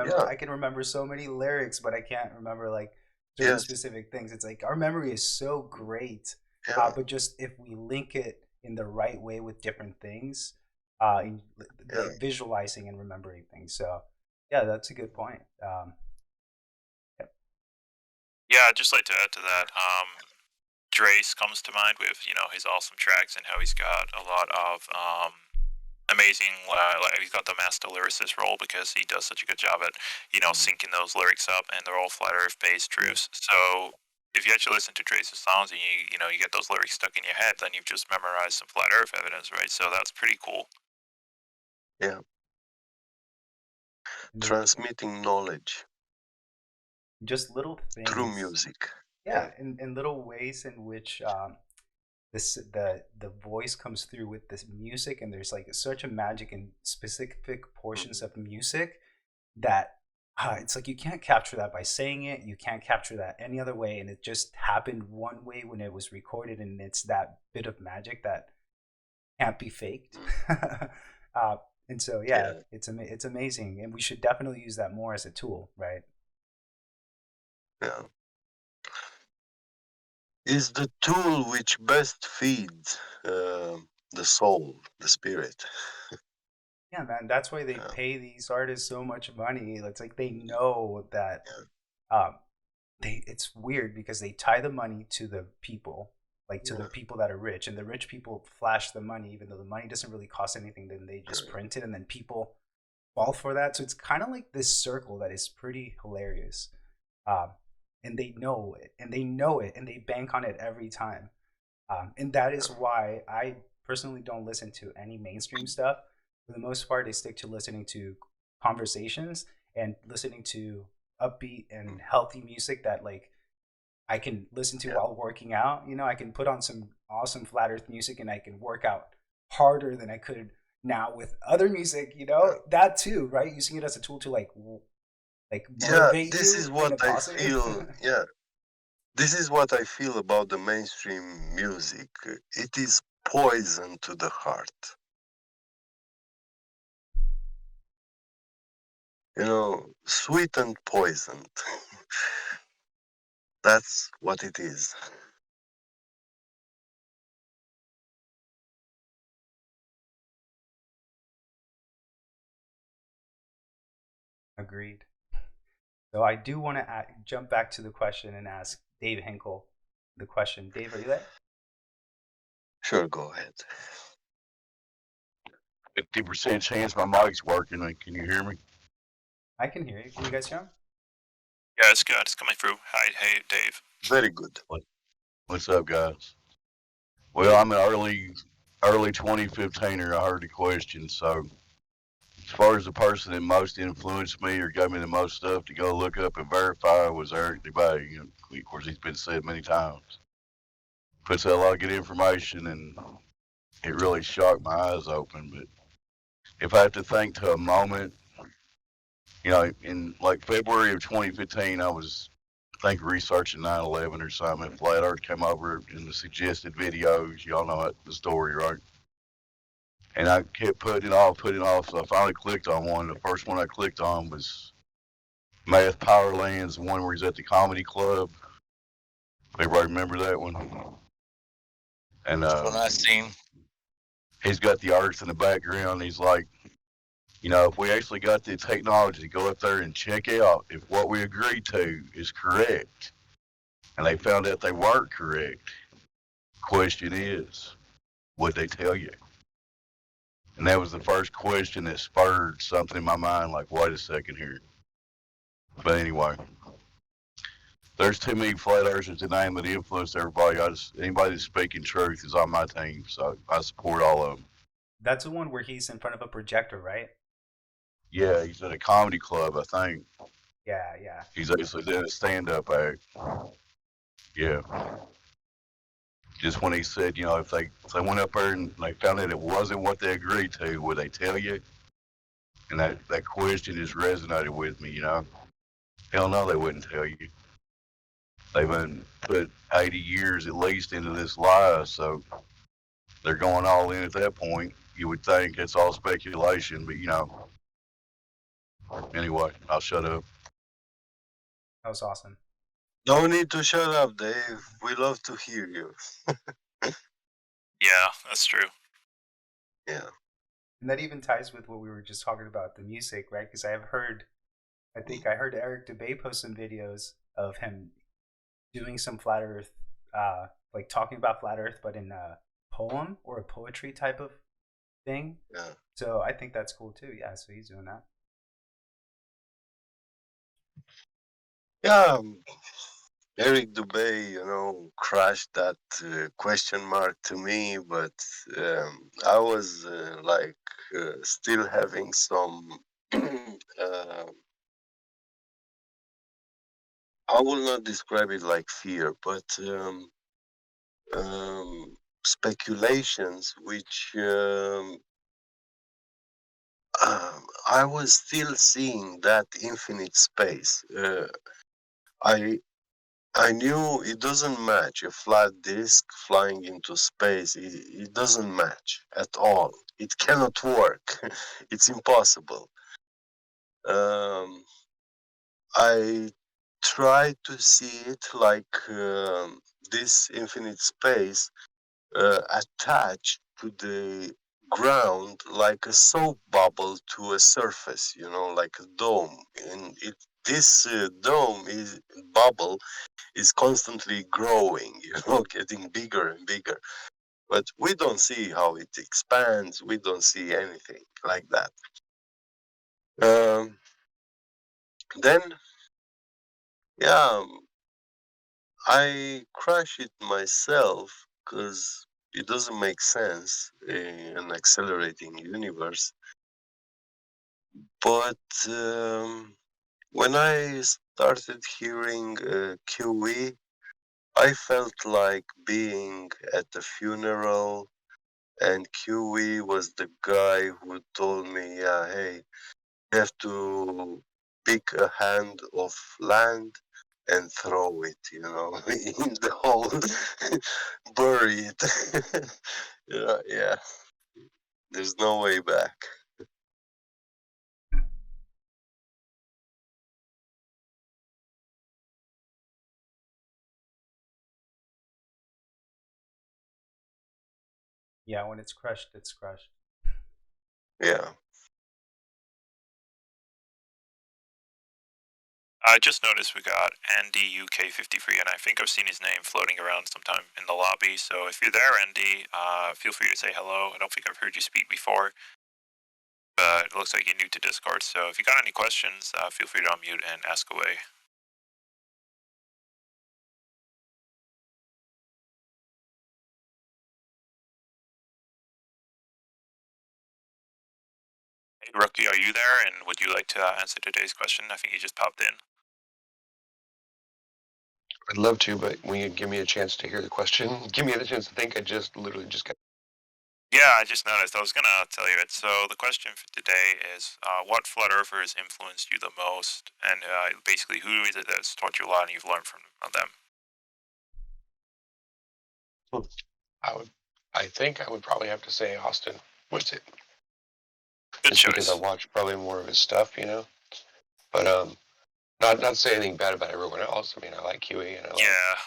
yeah, I can remember so many lyrics, but I can't remember like certain yes, specific things. It's like our memory is so great, yeah, but just if we link it in the right way with different things, yeah, like visualizing and remembering things. So yeah, that's a good point. Yep. Yeah, I'd just like to add to that. Drace comes to mind with his awesome tracks and how he's got a lot of amazing. Like he's got the master lyricist role because he does such a good job at syncing those lyrics up, and they're all flat earth based mm, truths. So if you actually listen to Drace's songs and you get those lyrics stuck in your head, then you've just memorized some flat earth evidence, right? So that's pretty cool. yeah. And Transmitting knowledge just little through things. music. Yeah, Yeah, in little ways in which the voice comes through with this music, and there's like such a magic in specific portions mhm, of music that it's like you can't capture that by saying it. You can't capture that any other way, and it just happened one way when it was recorded, and it's that bit of magic that can't be faked. mm, uh, and so yeah, yeah, it's amazing, and we should definitely use that more as a tool, right? yeah. Is the tool which best feeds the soul, the spirit. Yeah, man, that's why they Yeah, pay these artists so much money. It's like they know that yeah, um it's weird because they tie the money to the people, like to the yeah, people that are rich, and the rich people flash the money even though the money doesn't really cost anything, then they just right, print it and then people fall for that. So it's kind of like this circle that is pretty hilarious. Um and they know it and they bank on it every time. And that is yeah, why I personally don't listen to any mainstream stuff. For the most part, I stick to listening to conversations and listening to upbeat and healthy music that like I can listen to Yeah. while working out. You know, I can put on some awesome flat earth music and I can work out harder than I could now with other music, you Yeah. know? That too, right? Using it as a tool to like Yeah, motivate this you is in what a I positive. feel. Yeah, this is what I feel about the mainstream music. It is poison to the heart. You know, sweet and poisoned. That's what it is. Agreed. So I do want to jump back to the question and ask Dave Hinkle the question. Dave, are you there? Sure, go ahead. 50% chance my mic's working. Can you hear me? I can hear you. Can you guys hear him? Yeah, it's good. It's coming through. Hi, hey, Dave. Very good. What's up, guys? Well, I'm an early 2015er. I heard the question. So, as far as the person that most influenced me or gave me the most stuff to go look up and verify was Eric Dubay. You know, of course, he's been said many times. Puts out a lot of good information, and it really shocked my eyes open. But if I have to think to a moment, you know, in like February of 2015, I was, I think, researching 9/11 or something. And Flat Earth came over in the suggested videos. Y'all know the story, right? And I kept putting it off. So I finally clicked on one. The first one I clicked on was Math Powerlands, the one where he's at the comedy club. Everybody remember that one? And That's what I seen. he's got the Earth in the background. He's like, you know, if we actually got the technology to go up there and check out if what we agreed to is correct, and they found out they weren't correct, question is, would they tell you? And that was the first question that spurred something in my mind, like, wait a second here. But anyway, there's too many flat earthers to name that influence everybody. Anybody that's speaking truth is on my team, so I support all of them. That's the one where he's in front of a projector, right? Yeah, he's at a comedy club, I think. Yeah, yeah. He's actually doing a stand-up act. Yeah. Just when he said, you know, if they went up there and they found out it wasn't what they agreed to, would they tell you? And that question just resonated with me, you know. Hell no, they wouldn't tell you. They've been put 80 years at least into this lie, so they're going all in at that point. You would think it's all speculation, but you know. Anyway, I'll shut up. That was awesome. No need to shut up, Dave. We love to hear you. Yeah, that's true. Yeah. And that even ties with what we were just talking about, the music, right? Because I think I heard Eric Dubay post some videos of him doing some flat earth, like talking about flat earth, but in a poem or a poetry type of thing. Yeah. So I think that's cool too. Yeah, so he's doing that. Yeah. Eric Dubay, you know, crashed that question mark to me, but I was still having some. I will not describe it like fear, but speculations, which I was still seeing that infinite space. I knew it doesn't match a flat disk flying into space. It doesn't match at all. It cannot work. It's impossible. I try to see it like this infinite space attached to the ground like a soap bubble to a surface, you know, like a dome. And this dome is bubble is constantly growing, you know, getting bigger and bigger. But we don't see how it expands. We don't see anything like that. Then, yeah, I crash it myself because it doesn't make sense in an accelerating universe. But when I started hearing QE, I felt like being at a funeral, and QE was the guy who told me, yeah, hey, you have to pick a hand of land and throw it, in the hole, bury it. Yeah, there's no way back. Yeah, when it's crushed, it's crushed. Yeah. I just noticed we got Andy UK53, and I think I've seen his name floating around sometime in the lobby. So if you're there, Andy, feel free to say hello. I don't think I've heard you speak before, but it looks like you're new to Discord. So if you got any questions, feel free to unmute and ask away. Hey, Rookie, are you there? And would you like to answer today's question? I think you just popped in. I'd love to, but will you give me a chance to hear the question? Give me the chance to think. I just literally just got. Yeah, I just noticed. I was going to tell you it. So the question for today is, what Flat Earthers influenced you the most? And basically, who is it that's taught you a lot and you've learned from them? I think I would probably have to say Austin. What's it? Good Just choice. because I watch probably more of his stuff, But not to say anything bad about everyone else. I mean, I like QE and I like. Yeah.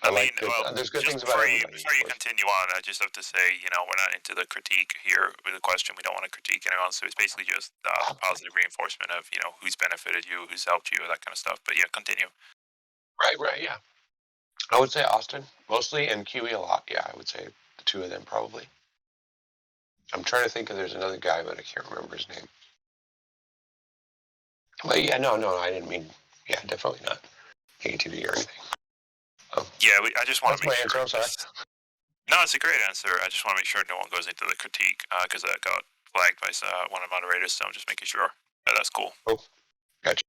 I like good, there's good things about everybody. Before you continue on, I just have to say, we're not into the critique here with the question. We don't want to critique anyone, so it's basically just positive reinforcement of, who's benefited you, who's helped you, that kind of stuff. But yeah, continue. Right, yeah. I would say Austin mostly and QE a lot. Yeah, I would say the two of them probably. I'm trying to think if there's another guy, but I can't remember his name. Well, yeah, no, I didn't mean. Yeah, definitely not negativity or anything. Yeah, I just want to make sure. I'm sorry. No, it's a great answer. I just want to make sure no one goes into the critique because that got flagged by one of the moderators. So I'm just making sure. Yeah, that's cool. Oh, gotcha.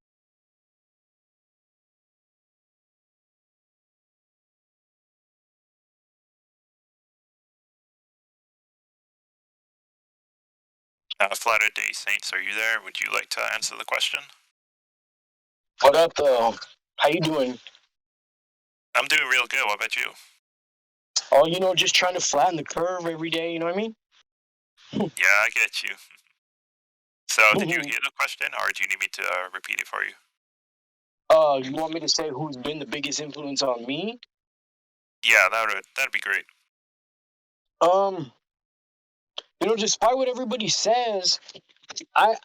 Flat Earth Day Saints, are you there? Would you like to answer the question? What up, though? How you doing? I'm doing real good. What about you? Oh, just trying to flatten the curve every day, you know what I mean? Yeah, I get you. So, did you hear the question, or do you need me to repeat it for you? You want me to say who's been the biggest influence on me? Yeah, that'd be great. Despite what everybody says, I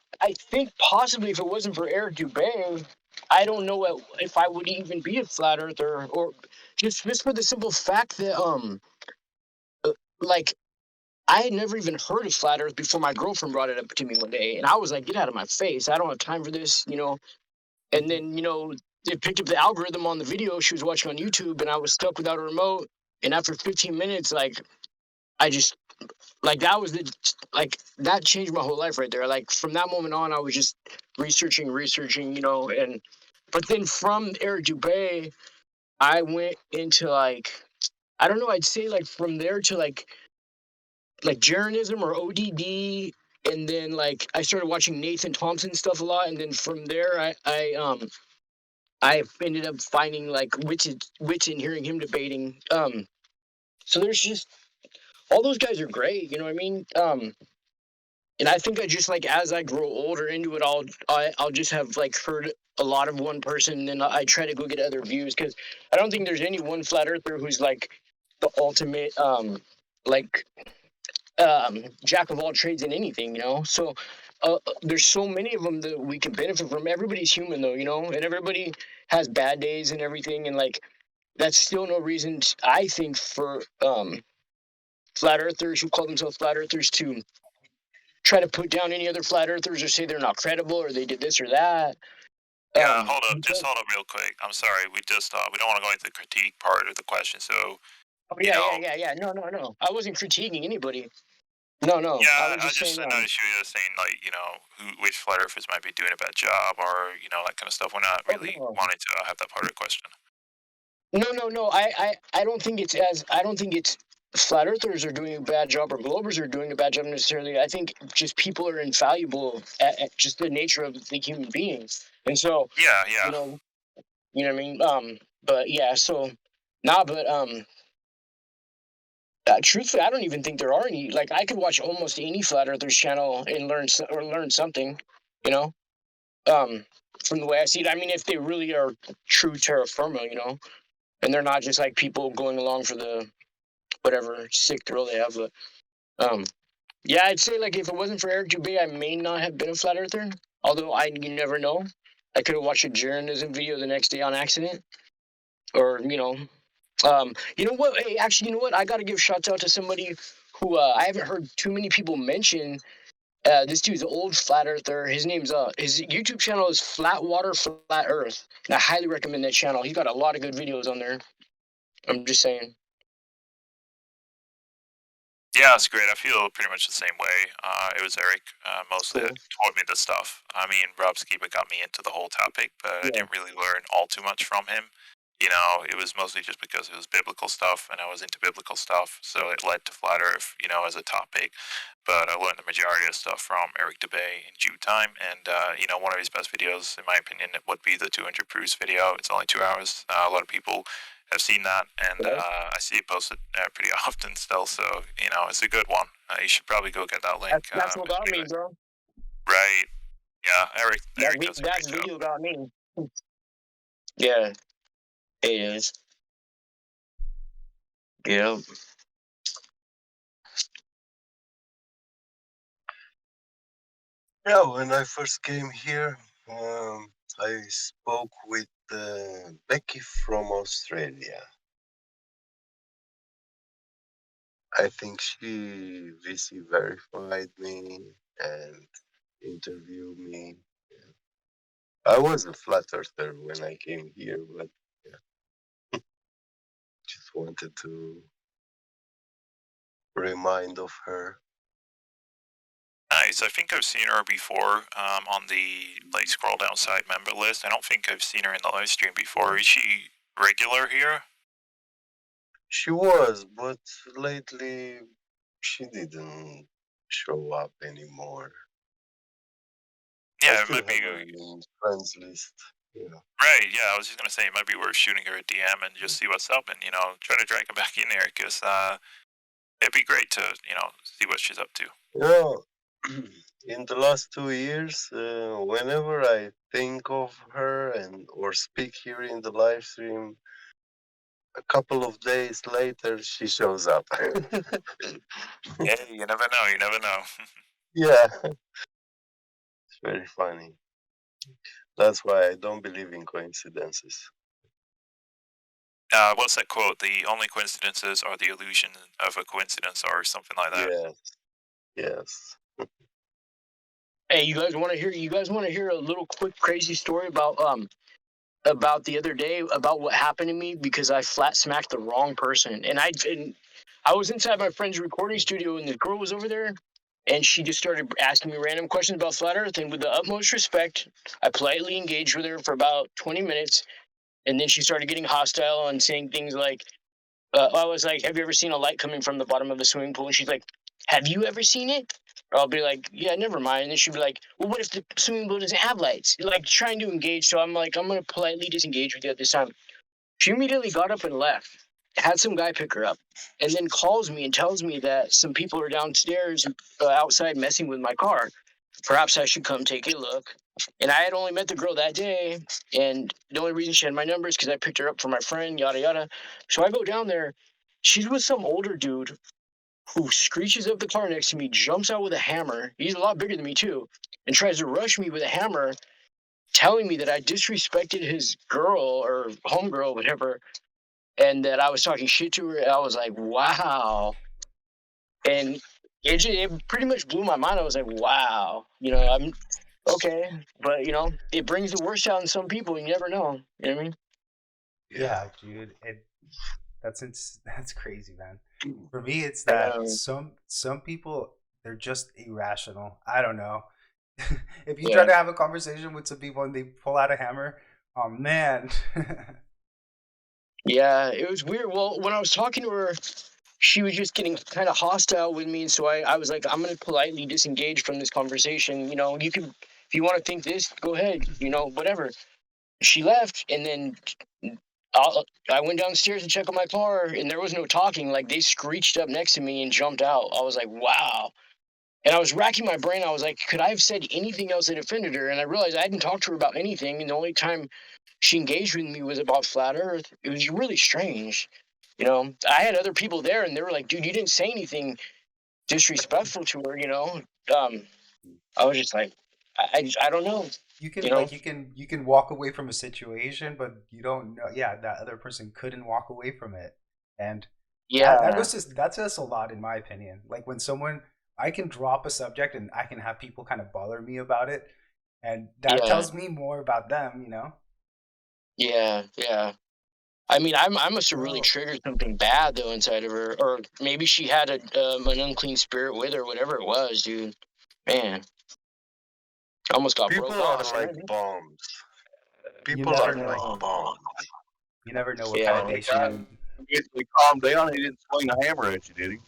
think possibly if it wasn't for Eric Dubay, I don't know if I would even be a flat earther, or just for the simple fact that like I had never even heard of flat earth before my girlfriend brought it up to me one day, and I was like, get out of my face, I don't have time for this, and then it picked up the algorithm on the video she was watching on YouTube, and I was stuck without a remote, and after 15 minutes, I just that was that changed my whole life right there. Like from that moment on, I was just researching, but then from Eric Dubay, I went into I don't know, I'd say from there to like Jeranism or ODD, and then I started watching Nathan Thompson stuff a lot, and then from there I ended up finding Wits and hearing him debating. So there's just all those guys are great, you know what I mean? And I think I just as I grow older into it, I'll just have heard a lot of one person, and then I try to go get other views, because I don't think there's any one flat earther who's the ultimate jack of all trades in anything, So there's so many of them that we can benefit from. Everybody's human though, and everybody has bad days and everything, and that's still no reason I think for flat earthers who call themselves flat earthers to try to put down any other flat earthers or say they're not credible or they did this or that. Yeah, hold up real quick. I'm sorry. We don't want to go into the critique part of the question. So Oh you know, yeah. No. I wasn't critiquing anybody. No. I yeah, was I just just saying. noticed you were saying like, which flat earthers might be doing a bad job, or that kind of stuff. We're not Oh really no. wanting to have that part of the question. No. I don't think it's as. I don't think it's flat earthers are doing a bad job or globers are doing a bad job necessarily. I think just people are infallible at just the nature of the human beings, and so Yeah, you yeah. know, you know what I mean. But yeah, so but truthfully, I don't even think there are any. Like, I could watch almost any flat earthers channel and learn something, you know, from the way I see it. I mean, if they really are true terra firma, and they're not just like people going along for the whatever sick thrill they have. But yeah, I'd say like if it wasn't for Eric Dubé, I may not have been a flat earther. Although you never know. I could have watched a journalism video the next day on accident, or you know what? Hey, actually, you know what? I got to give shouts out to somebody who I haven't heard too many people mention. This dude's an old flat earther. His YouTube channel is Flatwater Flat Earth, and I highly recommend that channel. He's got a lot of good videos on there. I'm just saying. Yeah, it's great. I feel pretty much the same way. It was Eric mostly Cool. that taught me the stuff. I mean, Rob Skiba got me into the whole topic, but I Yeah. didn't really learn all too much from him. It was mostly just because it was biblical stuff, and I was into biblical stuff, so it led to Flat Earth, as a topic. But I learned the majority of stuff from Eric Dubé in due time, and one of his best videos, in my opinion, would be the 200 Proofs video. It's only 2 hours. A lot of people have seen that, and Right. I see it posted pretty often still. So it's a good one. You should probably go get that link. That's what got me, bro. Right? Yeah, Eric That does a great job. video got me. Yeah, it is. Yeah. Yeah, when I first came here, I spoke with Becky from Australia. I think she VC verified me and interviewed me. Yeah. I was a flat earther when I came here, but yeah, just wanted to remind of her. Nice. I think I've seen her before on the scroll down side member list. I don't think I've seen her in the live stream before. Is she regular here? She was, but lately she didn't show up anymore. Yeah, I it still might have be. her in friends list. Yeah. Right, yeah, I was just gonna say it might be worth shooting her a DM and just see what's up, and try to drag her back in there, because it'd be great to see what she's up to. In the last 2 years, whenever I think of her or speak here in the live stream, a couple of days later she shows up. Yeah, you never know. You never know. Yeah, it's very funny. That's why I don't believe in coincidences. What's that quote? The only coincidences are the illusion of a coincidence, or something like that. Yes. Hey, you guys want to hear? You guys want to hear a little quick crazy story about the other day about what happened to me because I flat smacked the wrong person, and I was inside my friend's recording studio, and the girl was over there, and she just started asking me random questions about flat Earth, and with the utmost respect, I politely engaged with her for about 20 minutes, and then she started getting hostile and saying things like, I was like, "Have you ever seen a light coming from the bottom of a swimming pool?" And she's like, "Have you ever seen it?" Or I'll be like, "Yeah, never mind." And then she'd be like, "Well, what if the swimming pool doesn't have lights?" Like trying to engage. So I'm like, I'm gonna politely disengage with you at this time. She immediately got up and left. Had some guy pick her up, and then calls me and tells me that some people are downstairs outside messing with my car. Perhaps I should come take a look. And I had only met the girl that day, and the only reason she had my number is because I picked her up for my friend, yada yada. So I go down there. She's with some older dude who screeches up the car next to me, jumps out with a hammer. He's a lot bigger than me too, and tries to rush me with a hammer, telling me that I disrespected his girl or homegirl, whatever, and that I was talking shit to her. And I was like, wow. And it pretty much blew my mind. I was like, wow, I'm okay. But, it brings the worst out in some people. You never know. You know what I mean? Yeah, dude. That's crazy, man. For me, it's that Um, some people, they're just irrational. I don't know. If you try yeah. to have a conversation with some people and they pull out a hammer, oh man. Yeah, it was weird. Well, when I was talking to her, she was just getting kind of hostile with me, and so I was like, I'm gonna politely disengage from this conversation. You know, you can, if you want to think this, go ahead. You know, whatever. She left, and then I went downstairs to check on my car, and there was no talking. Like they screeched up next to me and jumped out. I was like, wow. And I was racking my brain. I was like, could I have said anything else that offended her? And I realized I hadn't talked to her about anything. And the only time she engaged with me was about flat Earth. It was really strange. You know, I had other people there, and they were like, dude, you didn't say anything disrespectful to her. You know, um, I was just like, I don't know. You You can know, like you can walk away from a situation, but you don't know. Yeah, that other person couldn't walk away from it, and that yeah, goes to that says a lot in my opinion. Like when someone I can drop a subject and I can have people kind of bother me about it, and that yeah, tells me more about them. yeah. I mean, I must have really Bro, triggered something bad though inside of her, or maybe she had an unclean spirit with her, whatever it was, dude. Man, I almost got broke People are off. like bombs. you People never are like know. Oh, bombs. You never know what kind yeah, of The day she guy had. eventually calmed down. He didn't swing the hammer at you, did he?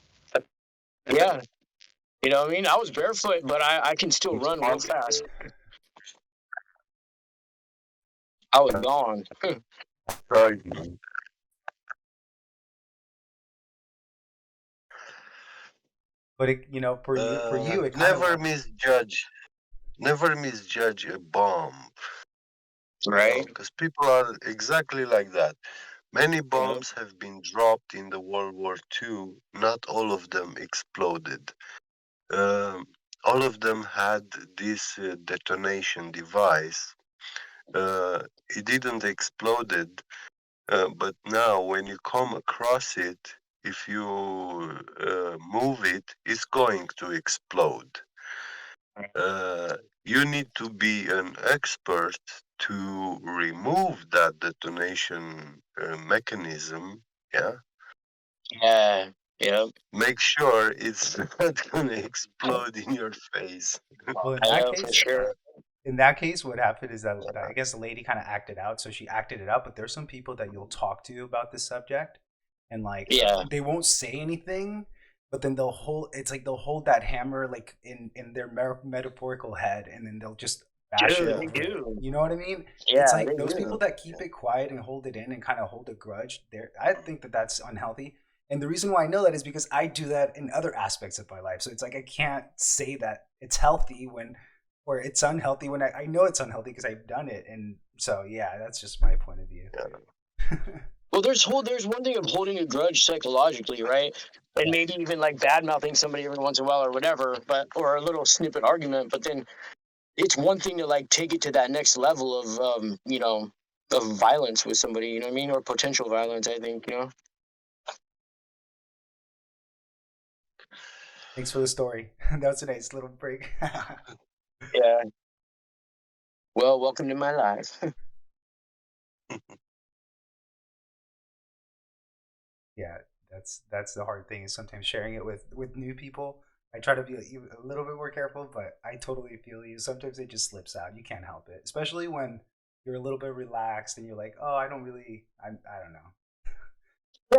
yeah. You know what I mean? I was barefoot, but I can still He's run real smart. fast. I was gone. Crazy, man. But for you, it kind of Never like misjudge. Never misjudge a bomb. Right? Because people are exactly like that. Many Yeah. bombs have been dropped in the World War II. Not all of them exploded. Um, all of them had this detonation device. It didn't exploded, but now when you come across it, if you move it, it's going to explode. Uh, you need to be an expert to remove that detonation mechanism. Yeah. Yeah. Yeah. Make sure it's not gonna explode in your face. well in I that know for case. sure. In that case, what happened is that I guess the lady kind of acted out, so she acted it out. But there's some people that you'll talk to about this subject, and like Yeah. they won't say anything, but then they'll hold. It's like they'll hold that hammer like in their metaphorical head, and then they'll just bash it Dude, they over it. do. You know what I mean? It's Yeah, like they those people do. that keep it quiet and hold it in and kind of hold a grudge. I think that that's unhealthy. And the reason why I know that is because I do that in other aspects of my life. So it's like I can't say that it's healthy when or it's unhealthy when I know it's unhealthy because I've done it. And so, yeah, that's just my point of view. Well, there's one thing of holding a grudge psychologically, right? And maybe even like bad mouthing somebody every once in a while or whatever, but or a little snippet argument. But then it's one thing to like take it to that next level of of violence with somebody. You know what I mean? Or potential violence. I think Thanks for the story. That was a nice little break. Yeah. Well, welcome to my life. Yeah, that's the hard thing is sometimes sharing it with new people. I try to be a little bit more careful, but I totally feel you. Sometimes it just slips out. You can't help it, especially when you're a little bit relaxed and you're like, oh, I don't know.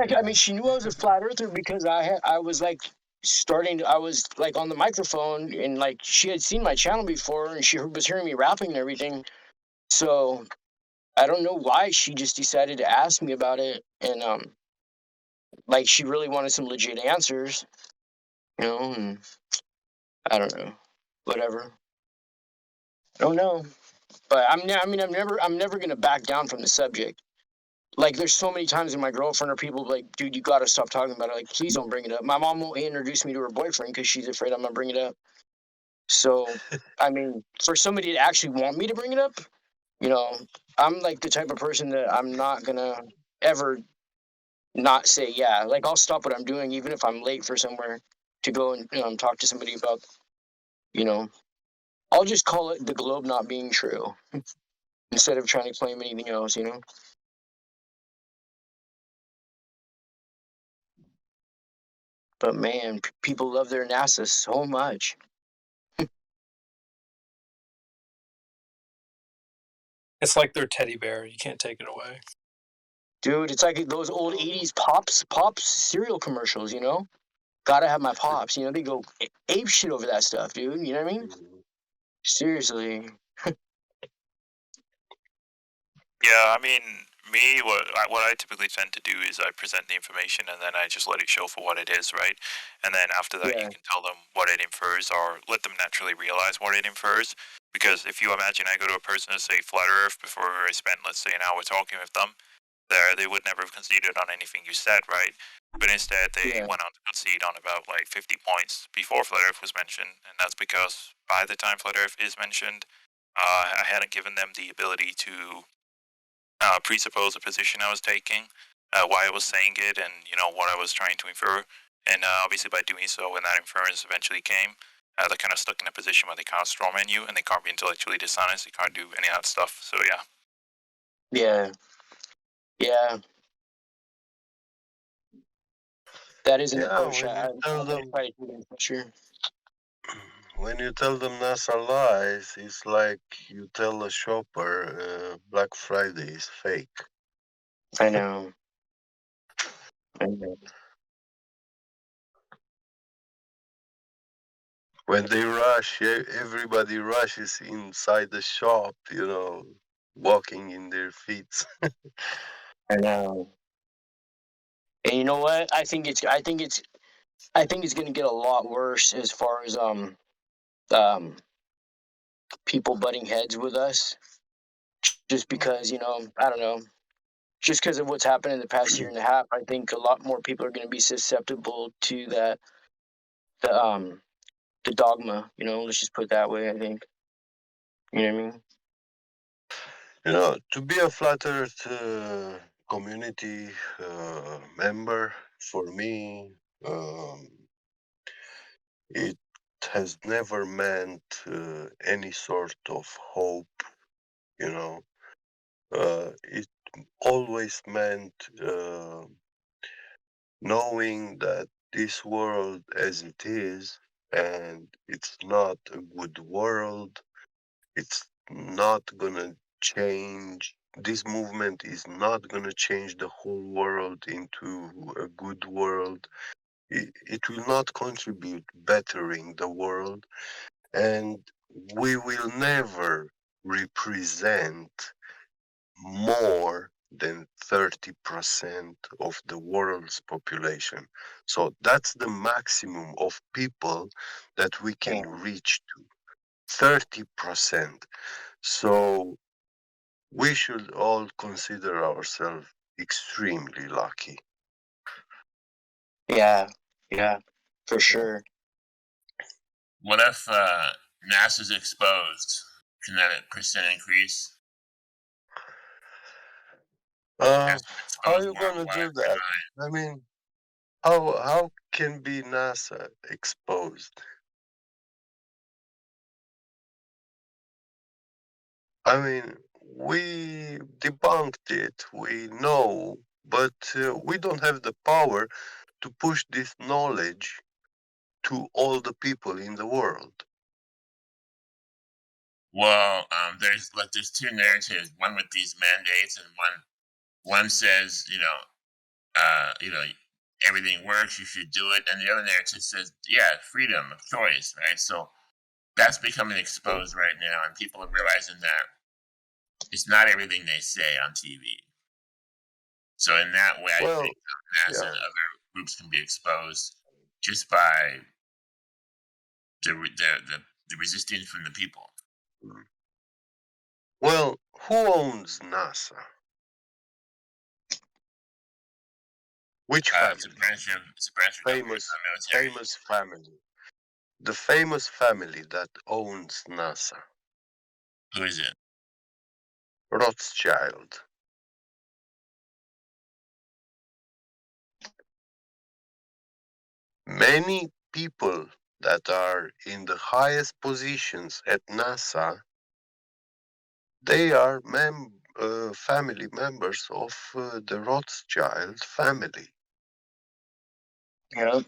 Yeah, I mean, she knew I was a flat earther because I was like I was like on the microphone and like she had seen my channel before and she was hearing me rapping and everything. So I don't know why she just decided to ask me about it and like she really wanted some legit answers, and I don't know, whatever. I don't know, but I'm never gonna back down from the subject. Like there's so many times when my girlfriend or people like, dude, you gotta stop talking about it. Like, please don't bring it up. My mom won't introduce me to her boyfriend because she's afraid I'm gonna bring it up. So, I mean, for somebody to actually want me to bring it up, you know, I'm like the type of person that I'm not gonna ever not say yeah. Like I'll stop what I'm doing even if I'm late for somewhere to go and talk to somebody about, you know, I'll just call it the globe not being true instead of trying to claim anything else. But man, people love their NASA so much. It's like their teddy bear. You can't take it away. Dude, it's like those old 80s pops cereal commercials, you know? Gotta have my pops, you know, they go ape shit over that stuff, dude. You know what I mean? Seriously. Yeah, I mean, me, what I typically tend to do is I present the information and then I just let it show for what it is, right? And then after that, you Yeah. can tell them what it infers or let them naturally realize what it infers. Because if you imagine I go to a person and say flat Earth before I spend, let's say, an hour talking with them, they would never have conceded on anything you said, right? But instead, they Yeah. went on to concede on about like 50 points before flat Earth was mentioned, and that's because by the time flat Earth is mentioned, I hadn't given them the ability to presuppose the position I was taking, why I was saying it, and what I was trying to infer. And obviously, by doing so, when that inference eventually came, they're kind of stuck in a position where they can't strawman you, and they can't be intellectually dishonest. They can't do any of that stuff. So yeah. Yeah. Yeah. That is an Yeah, approach when you tell I them try to do for sure. when you tell them NASA lies, it's like you tell a shopper Black Friday is fake. I know. I know. When they rush, everybody rushes inside the shop, walking in their feet. I know. And you know what? I think it's gonna get a lot worse as far as um people butting heads with us. Just because, I don't know. Just because of what's happened in the past year and a half, I think a lot more people are gonna be susceptible to the the dogma, let's just put it that way, I think. You know what I mean? To be a flat Earth community member, for me, it has never meant any sort of hope, you know. It always meant knowing that this world as it is, and it's not a good world, it's not gonna change. This movement is not gonna change the whole world into a good world. It will not contribute bettering the world, and we will never represent more than 30% of the world's population. So that's the maximum of people that we can reach to. 30%. So we should all consider ourselves extremely lucky. Yeah, yeah, for sure. What if NASA's exposed? Can that percent increase? How are you gonna do that? I mean, how can be NASA exposed? I mean, we debunked it, we know, but we don't have the power to push this knowledge to all the people in the world. Well, there's two narratives. One with these mandates, and one says, everything works, you should do it, and the other narrative says, yeah, freedom of choice, right? So that's becoming exposed right now, and people are realizing that it's not everything they say on TV. So in that way, I think NASA and other groups can be exposed just by the resistance from the people. Well, who owns NASA? Which family? It's a branch of famous family. The famous family that owns NASA. Who is it? Rothschild. Many people that are in the highest positions at NASA, they are family members of the Rothschild family. Yep.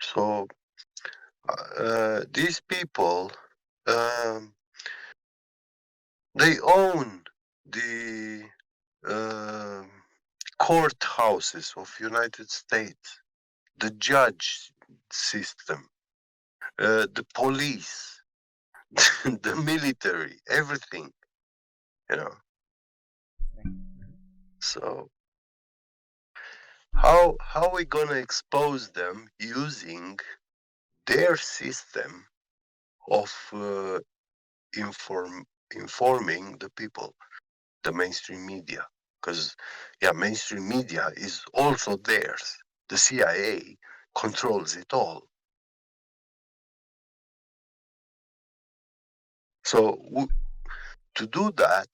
So these people, um, they own the courthouses of United States, the judge system, the police, the military, everything, you know. So how are we gonna expose them using their system of informing the people, the mainstream media? Because mainstream media is also theirs. The CIA controls it all. So to do that,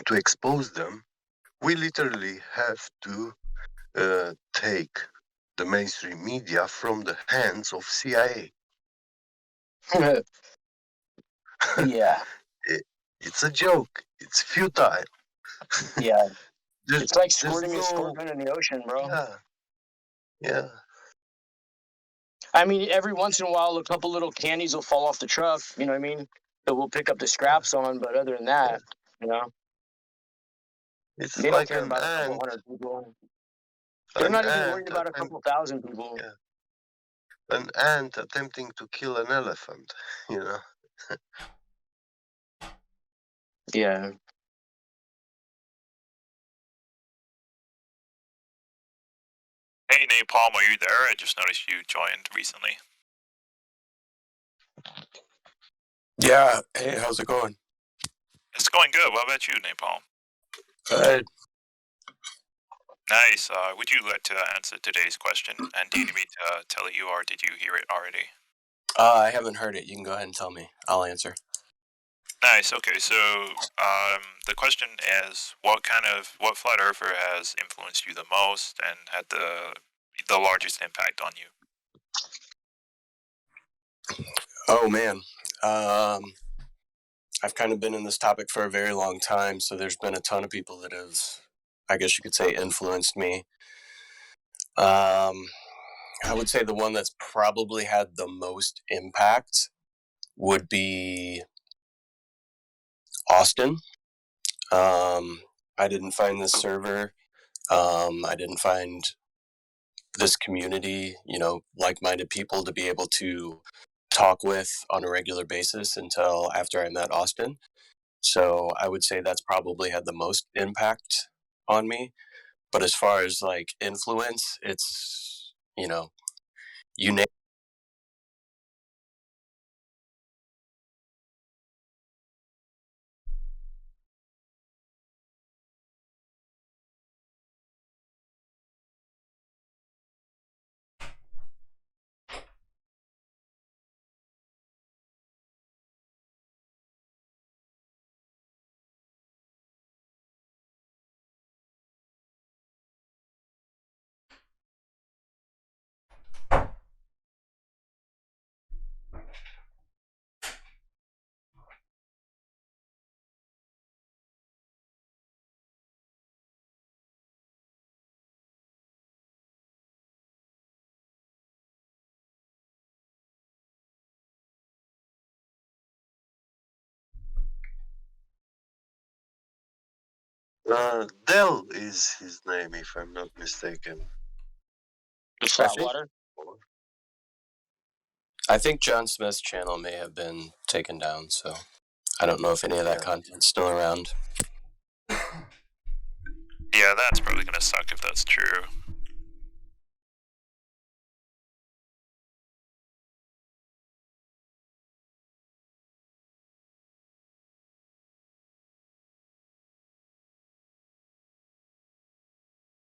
to expose them, we literally have to take the mainstream media from the hands of CIA. Yeah. It's a joke. It's futile. Yeah. It's like there's squirting a no, scorpion in the ocean, bro. yeah. I mean, every once in a while, a couple little candies will fall off the truck. You know what I mean? That we'll pick up the scraps on. But other than that, you know, It's they don't like care an about a couple ant. hundred people. They're An not even ant worried about a couple thousand people. an ant attempting to kill an elephant, you know. Yeah. Hey, Napalm, are you there? I just noticed you joined recently. Yeah. Hey, how's it going? It's going good. What about you, Napalm? Good. Nice. Would you like to answer today's question? And do you need me to tell it you, or did you hear it already? I haven't heard it. You can go ahead and tell me. I'll answer. Nice. Okay. So, the question is, what flat earther has influenced you the most and had the largest impact on you? Oh man. I've kind of been in this topic for a very long time, so there's been a ton of people that have, I guess you could say, influenced me. I would say the one that's probably had the most impact would be Austin. I didn't find this server. I didn't find this community, like-minded people to be able to talk with on a regular basis until after I met Austin. So I would say that's probably had the most impact on me. But as far as like influence, it's, you name. Dell is his name, if I'm not mistaken. The flat water. I think John Smith's channel may have been taken down, so I don't know if any of that content's still around. Yeah, that's probably gonna suck if that's true.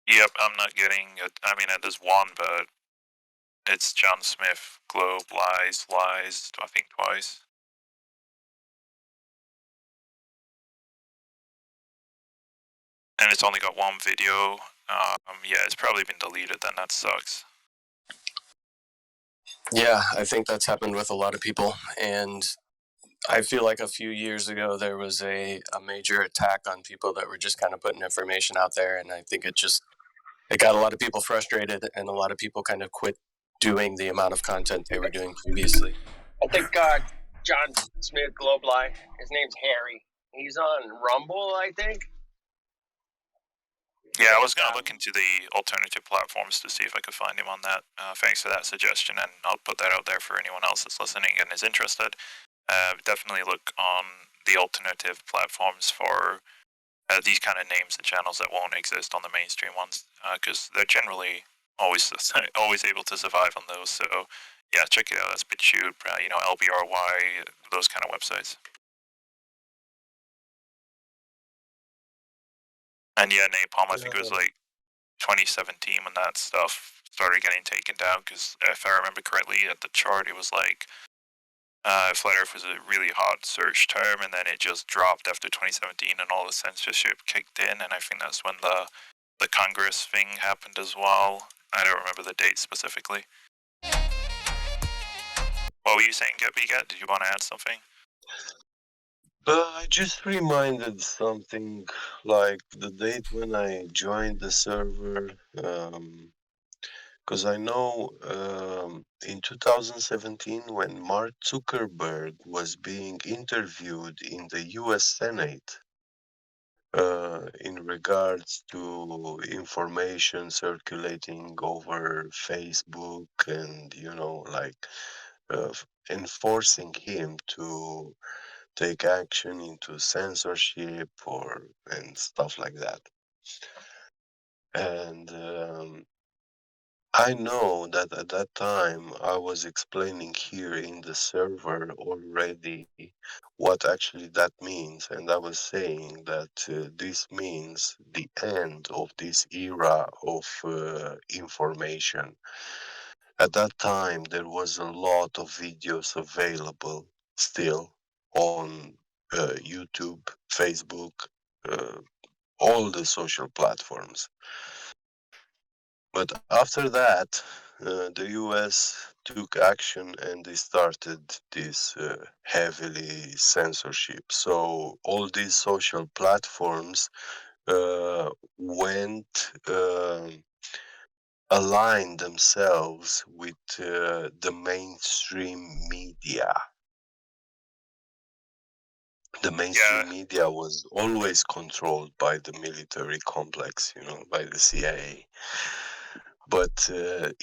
Yep, I'm not getting it. I mean, it is one, but it's John Smith, Globe, Lies, I think twice. And it's only got one video. Yeah, it's probably been deleted then, that sucks. Yeah, I think that's happened with a lot of people. And I feel like a few years ago there was a major attack on people that were just kind of putting information out there. And I think it got a lot of people frustrated and a lot of people kind of quit doing the amount of content they were doing previously. I think John Smith Globeli, his name's Harry. He's on Rumble, I think. Yeah, I was going to look into the alternative platforms to see if I could find him on that. Thanks for that suggestion, and I'll put that out there for anyone else that's listening and is interested. Definitely look on the alternative platforms for these kind of names and channels that won't exist on the mainstream ones, because they're generally always able to survive on those. So yeah, check it out. That's BitChute, LBRY, those kind of websites. And yeah, Napalm, I think it was like 2017 when that stuff started getting taken down, because if I remember correctly, at the chart it was like Flat Earth was a really hot search term, and then it just dropped after 2017, and all the censorship kicked in, and I think that's when the Congress thing happened as well. I don't remember the date specifically. What were you saying, Bigat? Did you want to add something? I just reminded something like the date when I joined the server, because I know in 2017 when Mark Zuckerberg was being interviewed in the US Senate in regards to information circulating over Facebook and, enforcing him to take action into censorship and stuff like that. And I know that at that time I was explaining here in the server already what actually that means, and I was saying that this means the end of this era of information. At that time, there was a lot of videos available still on YouTube, Facebook, all the social platforms. But after that, the US took action and they started this heavily censorship. So all these social platforms went align themselves with the mainstream media. The mainstream media was always controlled by the military complex, by the CIA. But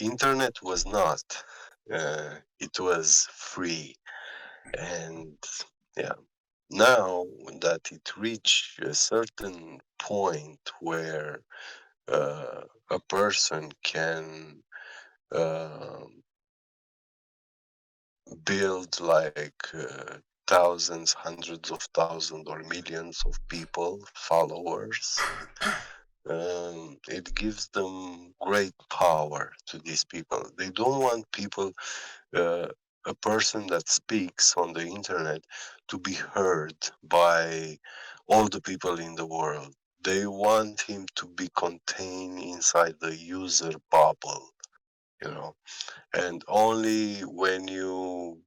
internet was not. It was free. And yeah, now that it reached a certain point where a person can build like thousands, hundreds of thousands, or millions of people, followers, it gives them great power to these people. They don't want people, a person that speaks on the internet, to be heard by all the people in the world. They want him to be contained inside the user bubble, and only when you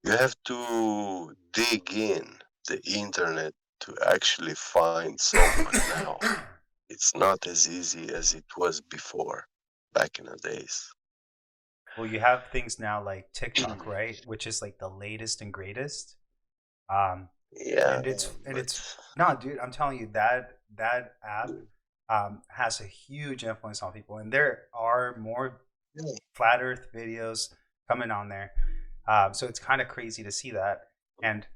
have to dig in the internet to actually find someone now. It's not as easy as it was before, back in the days. Well, you have things now like TikTok, right? Which is like the latest and greatest. Yeah, and it's no, dude. I'm telling you that app has a huge influence on people, and there are more flat Earth videos coming on there. So it's kind of crazy to see that. And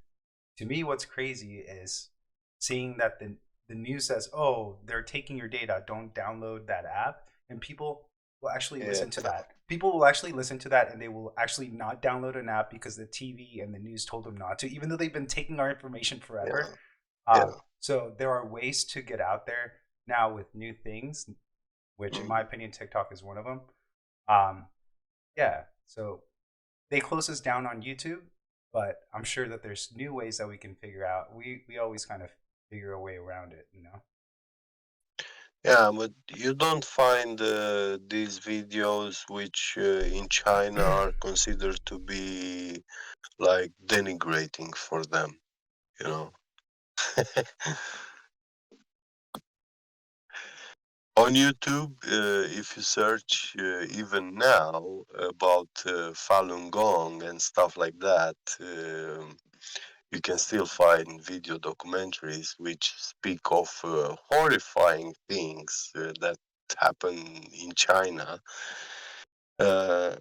to me, what's crazy is seeing that the news says, "Oh, they're taking your data. Don't download that app," and people will actually listen to that. People will actually listen to that, and they will actually not download an app because the TV and the news told them not to, even though they've been taking our information forever. So there are ways to get out there now with new things, which in my opinion, TikTok is one of them. Yeah, so they close us down on YouTube, but I'm sure that there's new ways that we can figure out. We always kind of figure a way around it, Yeah, but you don't find these videos which in China are considered to be like denigrating for them, On on YouTube, if you search even now about Falun Gong and stuff like that, you can still find video documentaries which speak of horrifying things that happen in China. And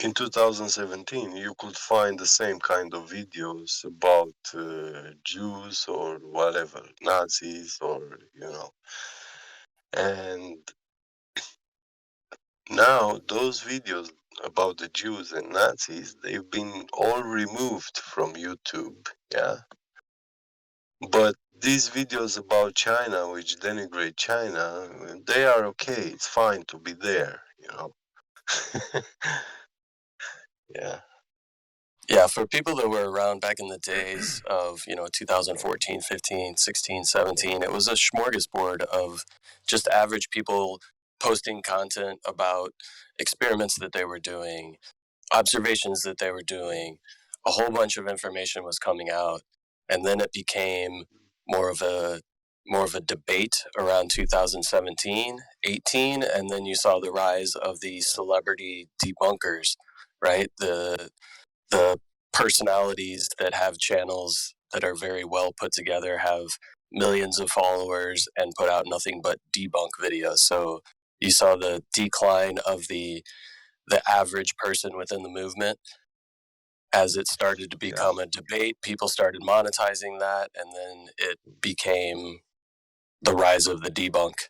in 2017, you could find the same kind of videos about Jews or whatever, Nazis or, And now those videos about the Jews and Nazis, they've been all removed from YouTube, yeah? But these videos about China, which denigrate China, they are okay. It's fine to be there, Yeah. Yeah, for people that were around back in the days of, 2014, 15, 16, 17, it was a smorgasbord of just average people posting content about experiments that they were doing, observations that they were doing. A whole bunch of information was coming out, and then it became more of a debate around 2017, 18, and then you saw the rise of the celebrity debunkers, right? The personalities that have channels that are very well put together, have millions of followers, and put out nothing but debunk videos. So you saw the decline of the average person within the movement as it started to become a debate. People started monetizing that, and then it became the rise of the debunk.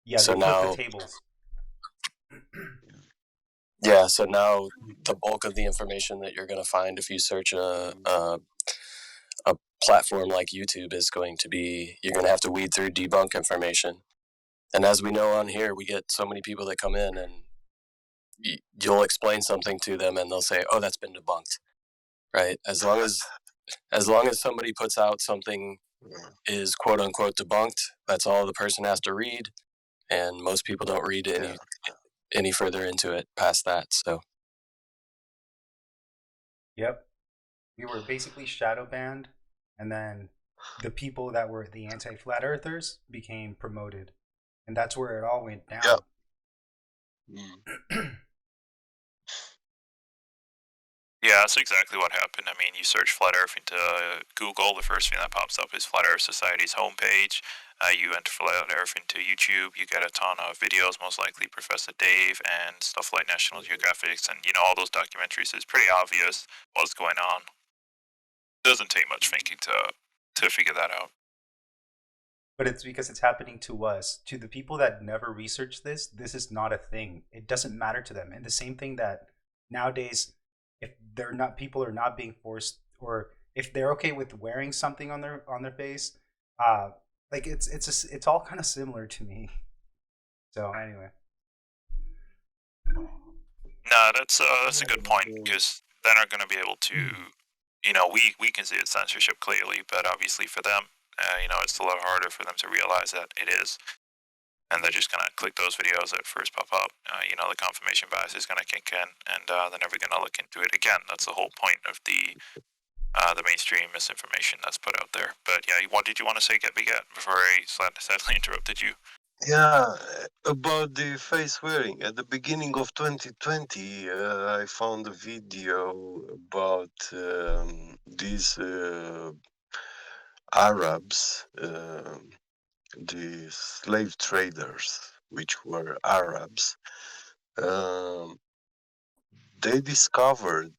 Yeah, so they now flipped the tables. Yeah, so now the bulk of the information that you're going to find if you search a platform like YouTube is going to be, you're going to have to weed through debunk information. And as we know on here, we get so many people that come in and you'll explain something to them and they'll say, "Oh, that's been debunked." Right? As long as somebody puts out something is quote unquote debunked, that's all the person has to read, and most people don't read any further into it past that. So Yep. We were basically shadow banned, and then the people that were the anti-flat earthers became promoted, and that's where it all went down. Yeah, that's exactly what happened. I mean, you search Flat Earth into Google, the first thing that pops up is Flat Earth Society's homepage. You enter Flat Earth into YouTube, you get a ton of videos, most likely Professor Dave and stuff like National Geographic, and all those documentaries. It's pretty obvious what's going on. Doesn't take much thinking to figure that out. But it's because it's happening to us. To the people that never research this is not a thing. It doesn't matter to them. And the same thing that nowadays, if people are not being forced, or if they're okay with wearing something on their face, like it's all kind of similar to me. So anyway. No, that's a good point, because they're not going to be able to, we can see it's censorship clearly, but obviously for them, it's a lot harder for them to realize that it is. And they're just going to click those videos that first pop up. The confirmation bias is going to kick in, and they're never going to look into it again. That's the whole point of the mainstream misinformation that's put out there. But yeah, what did you want to say, Begat, before I sadly interrupted you? Yeah, about the face wearing. At the beginning of 2020, I found a video about these Arabs, the slave traders, which were Arabs. They discovered,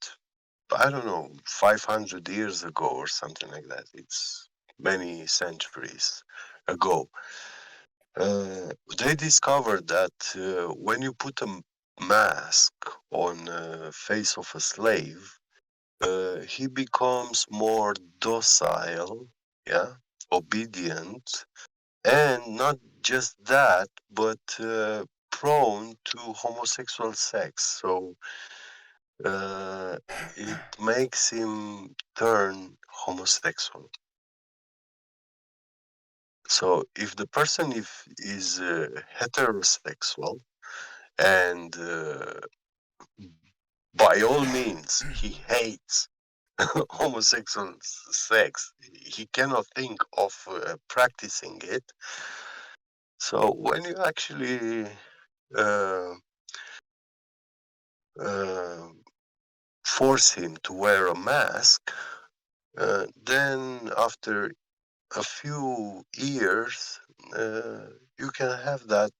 I don't know, 500 years ago or something like that. It's many centuries ago. They discovered that when you put a mask on the face of a slave, he becomes more docile, obedient, and not just that, but prone to homosexual sex. So it makes him turn homosexual. So if the person is heterosexual, and by all means he hates homosexual sex. He cannot think of practicing it. So when you actually uh, uh, force him to wear a mask, then after a few years, you can have that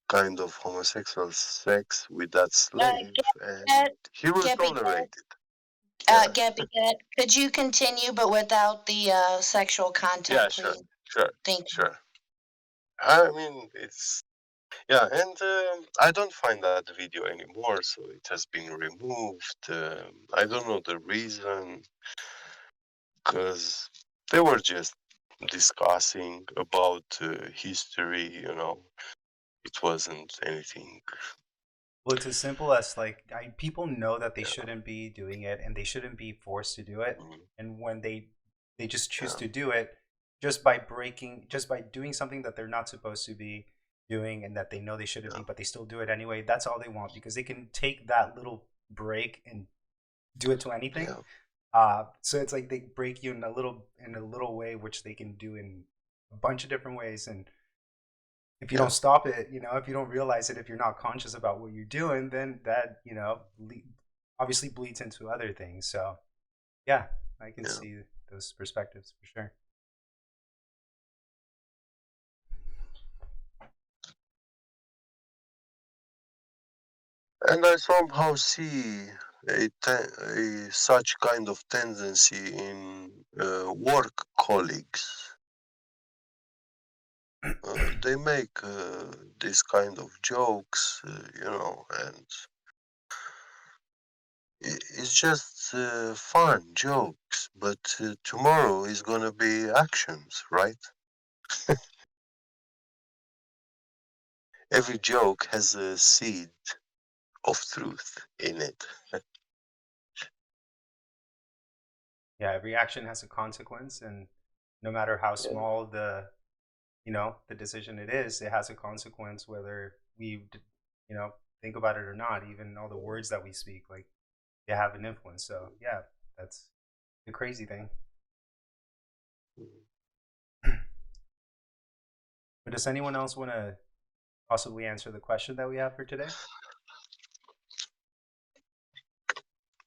kind of homosexual sex with that slave, and he will tolerate it. Yeah. Gabby, could you continue, but without the sexual content, Yeah, please? sure, Thank you. sure. I mean, it's yeah, and I don't find that video anymore, so it has been removed. I don't know the reason, because they were just discussing about history, you know. It wasn't anything. Well, it's as simple as like people know that they shouldn't be doing it, and they shouldn't be forced to do it. And when they just choose to do it, just by doing something that they're not supposed to be doing, and that they know they shouldn't be, but they still do it anyway. That's all they want, because they can take that little break and do it to anything. So it's like they break you in a little way, which they can do in a bunch of different ways. And if you don't stop it, if you don't realize it, if you're not conscious about what you're doing, then that, obviously bleeds into other things. So yeah, I can see those perspectives for sure. And I somehow see such kind of tendency in work colleagues. They make this kind of jokes, and it's just fun jokes. But tomorrow is gonna be actions, right? Every joke has a seed of truth in it. Yeah, every action has a consequence, and no matter how small the decision it is, it has a consequence, whether we think about it or not. Even all the words that we speak, like, they have an influence. So yeah, that's the crazy thing. But does anyone else want to possibly answer the question that we have for today?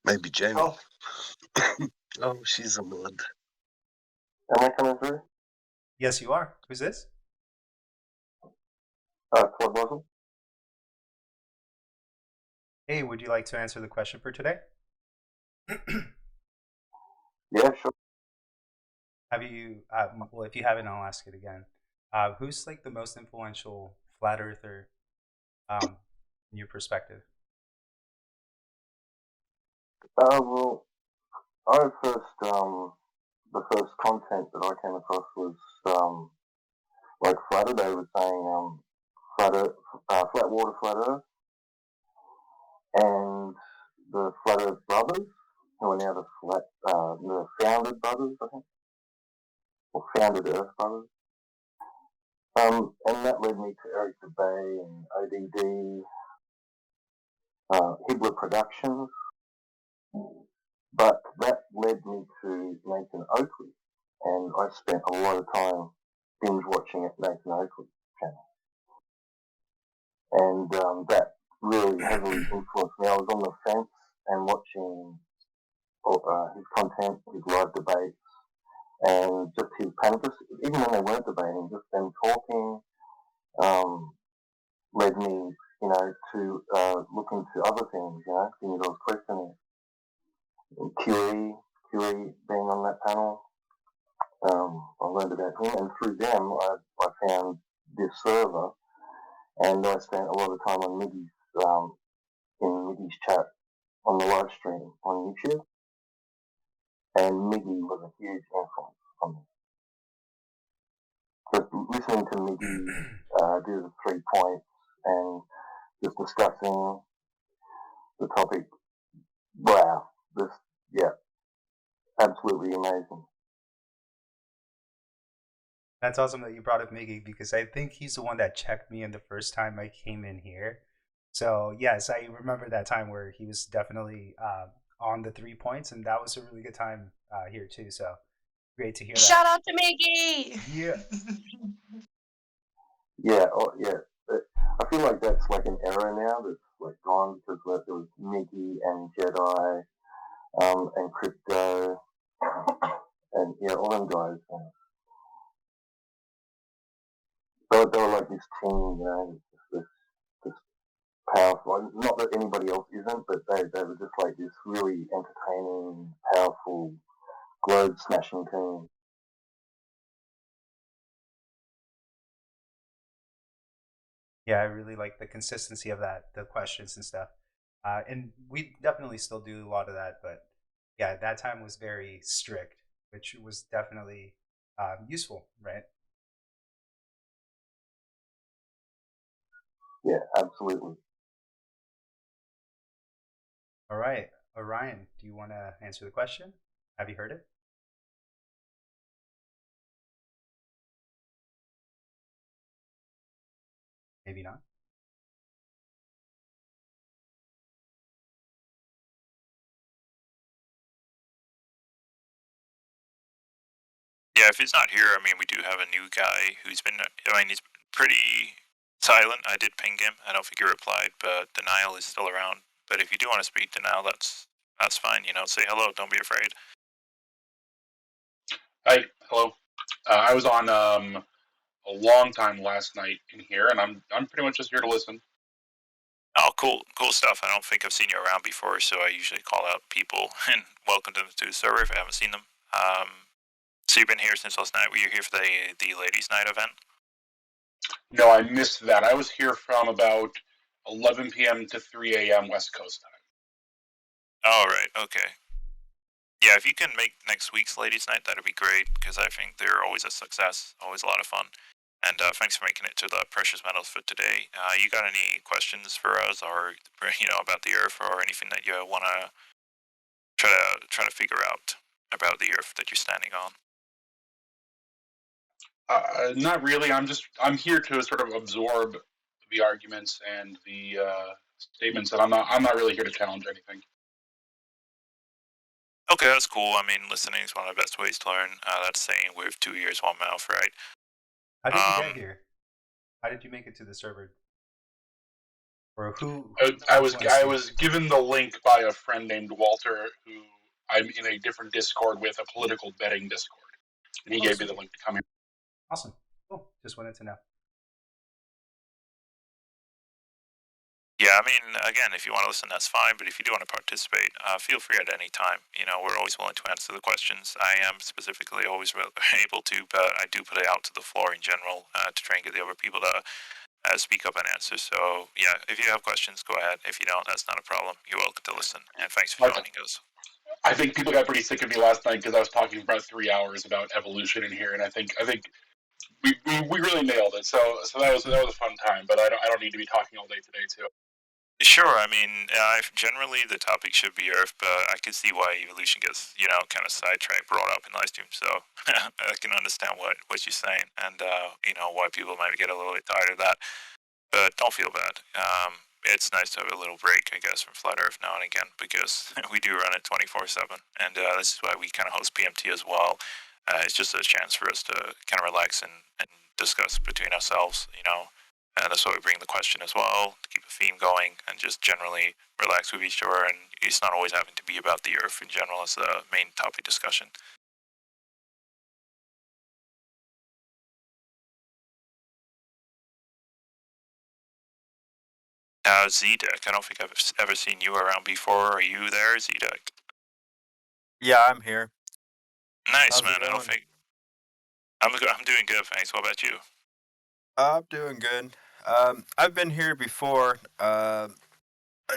Maybe Jenny. Oh, she's a mod. Am I coming through? Yes, you are. Who's this? Claude Russell. Hey, would you like to answer the question for today? Yeah, sure. Have you? Well, if you haven't, I'll ask it again. Who's like the most influential flat earther, in your perspective? Well, the first content that I came across was like Flat Earth. They were saying flat water, flat Earth, and the Flat Earth brothers, who are now the founded brothers, I think, or founded Earth brothers. And that led me to Eric DeBay and ODD, Hibbler Productions. But that led me to Nathan Oakley, and I spent a lot of time binge watching at Nathan Oakley's channel. And that really heavily influenced me. I was on the fence and watching his content, his live debates, and just his panelists. Even when they weren't debating, just them talking led me, to look into other things, things I was questioning. QE being on that panel, I learned about him, and through them I found this server, and I spent a lot of time on in Miggy's chat on the live stream on YouTube, and Miggy was a huge influence on me. Just listening to Miggy do the 3 points and just discussing the topic, wow, absolutely amazing. That's awesome that you brought up Miggy, because I think he's the one that checked me in the first time I came in here. So yes, I remember that time where he was definitely on the 3 points, and that was a really good time here too. So great to hear that. Shout out to Mickey. Yeah. Yeah, oh yeah. I feel like that's like an era now that's like gone because like, there was Mickey and Jedi, and Crypto, and yeah, all them guys. They were like this team, you know, this powerful. Not that anybody else isn't, but they were just like this really entertaining, powerful, globe smashing team. Yeah, I really like the consistency of that, the questions and stuff. And we definitely still do a lot of that, but yeah, that time was very strict, which was definitely useful, right? Yeah, absolutely. All right, Orion, do you want to answer the question? Have you heard it? Maybe not. Yeah, if he's not here, I mean, we do have a new guy who's been, I mean, he's pretty silent. I did ping him. I don't think he replied, but Denial is still around. But if you do want to speak Denial, that's fine. You know, say hello. Don't be afraid. Hi, hello. I was on a long time last night in here, and I'm pretty much just here to listen. Oh, cool stuff. I don't think I've seen you around before, so I usually call out people and welcome them to the server if I haven't seen them. So you've been here since last night. Were you here for the ladies' night event? No, I missed that. I was here from about 11 p.m. to 3 a.m. West Coast time. Oh, right. Okay. Yeah, if you can make next week's ladies' night, that'd be great because I think they're always a success, always a lot of fun. And thanks for making it to the precious metals for today. You got any questions for us, or about the Earth, or anything that you want to try to figure out about the Earth that you're standing on? Not really. I'm here to sort of absorb the arguments and the statements, and I'm not really here to challenge anything. Okay, that's cool. I mean, listening is one of the best ways to learn. That's saying with 2 ears, 1 mouth, right? How did you get here? How did you make it to the server? Or who I was given the link by a friend named Walter, who I'm in a different Discord with, a political betting Discord, and he gave me the link to come here. Awesome. Cool. Just wanted to know. Yeah, I mean, again, if you want to listen, that's fine. But if you do want to participate, feel free at any time. We're always willing to answer the questions. I am specifically always able to, but I do put it out to the floor in general to try and get the other people to speak up and answer. So, yeah, if you have questions, go ahead. If you don't, that's not a problem. You're welcome to listen. And thanks for joining us. I think people got pretty sick of me last night because I was talking for about 3 hours about evolution in here, and I think we really nailed it. So that was a fun time. But I don't need to be talking all day today too. Sure. I mean, generally the topic should be Earth, but I can see why evolution gets, kind of sidetracked, brought up in live stream. So I can understand what you're saying, and why people might get a little bit tired of that. But don't feel bad. It's nice to have a little break, I guess, from Flat Earth now and again because we do run it 24/7, and this is why we kind of host PMT as well. It's just a chance for us to kind of relax and discuss between ourselves, And that's why we bring the question as well, to keep a theme going and just generally relax with each other. And it's not always having to be about the Earth in general as the main topic discussion. Z-Deck, I don't think I've ever seen you around before. Are you there, Z-Deck? Yeah, I'm here. Nice, How's it man. I don't going? think... I'm doing good, thanks. What about you? I'm doing good. I've been here before. I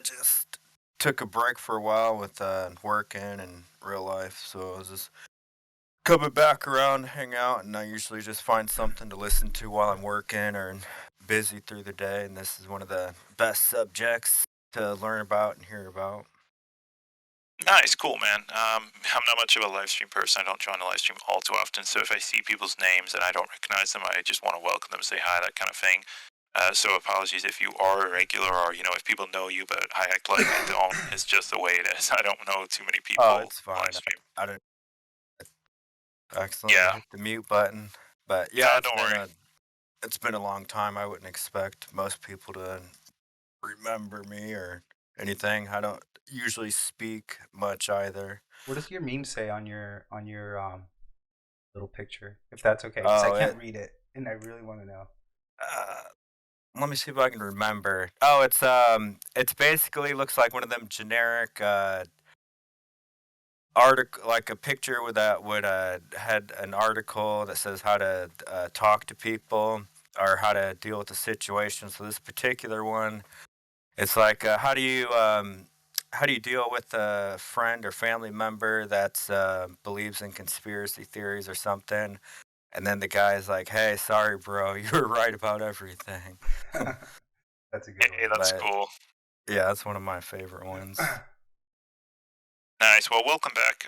just took a break for a while with working and real life, so I was just coming back around to hang out, and I usually just find something to listen to while I'm working or busy through the day, and this is one of the best subjects to learn about and hear about. Nice, cool, man. I'm not much of a live stream person. I don't join the live stream all too often. So if I see people's names and I don't recognize them, I just want to welcome them, say hi, that kind of thing. So apologies if you are a regular, or if people know you, but I act like I don't. It's just the way it is. I don't know too many people Oh, it's fine. live stream. I don't accidentally Yeah. hit the mute button, but yeah, Don't worry. it's been a long time. I wouldn't expect most people to remember me or anything. I don't usually speak much either. What does your meme say on your little picture? If that's okay, because I can't read it, and I really want to know. Let me see if I can remember. Oh, it's basically looks like one of them generic article, like a picture with that would had an article that says how to talk to people or how to deal with the situation. So this particular one, it's like how do you deal with a friend or family member that's believes in conspiracy theories or something, and then the guy's like, "Hey, sorry, bro, you were right about everything." That's a good Hey, that's cool. Yeah, that's one of my favorite ones. Nice. Well, welcome back.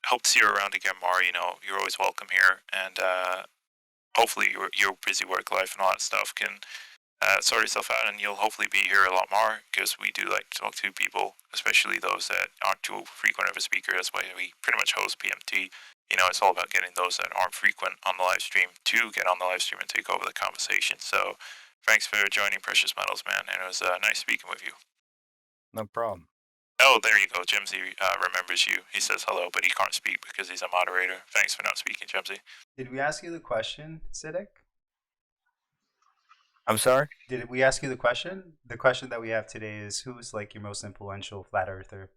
Hope to see you around again, Mar. You're always welcome here, and hopefully your busy work life and all that stuff can sort yourself out, and you'll hopefully be here a lot more, because we do like to talk to people, especially those that aren't too frequent of a speaker. That's why we pretty much host PMT. It's all about getting those that aren't frequent on the live stream to get on the live stream and take over the conversation. So thanks for joining Precious Metals, man, and it was nice speaking with you. No problem. Oh, there you go. Jimsy remembers you. He says hello, but he can't speak because he's a moderator. Thanks for not speaking, Jimsy. Did we ask you the question, Siddiq? I'm sorry? Did we ask you the question? The question that we have today is, who's like your most influential flat earther?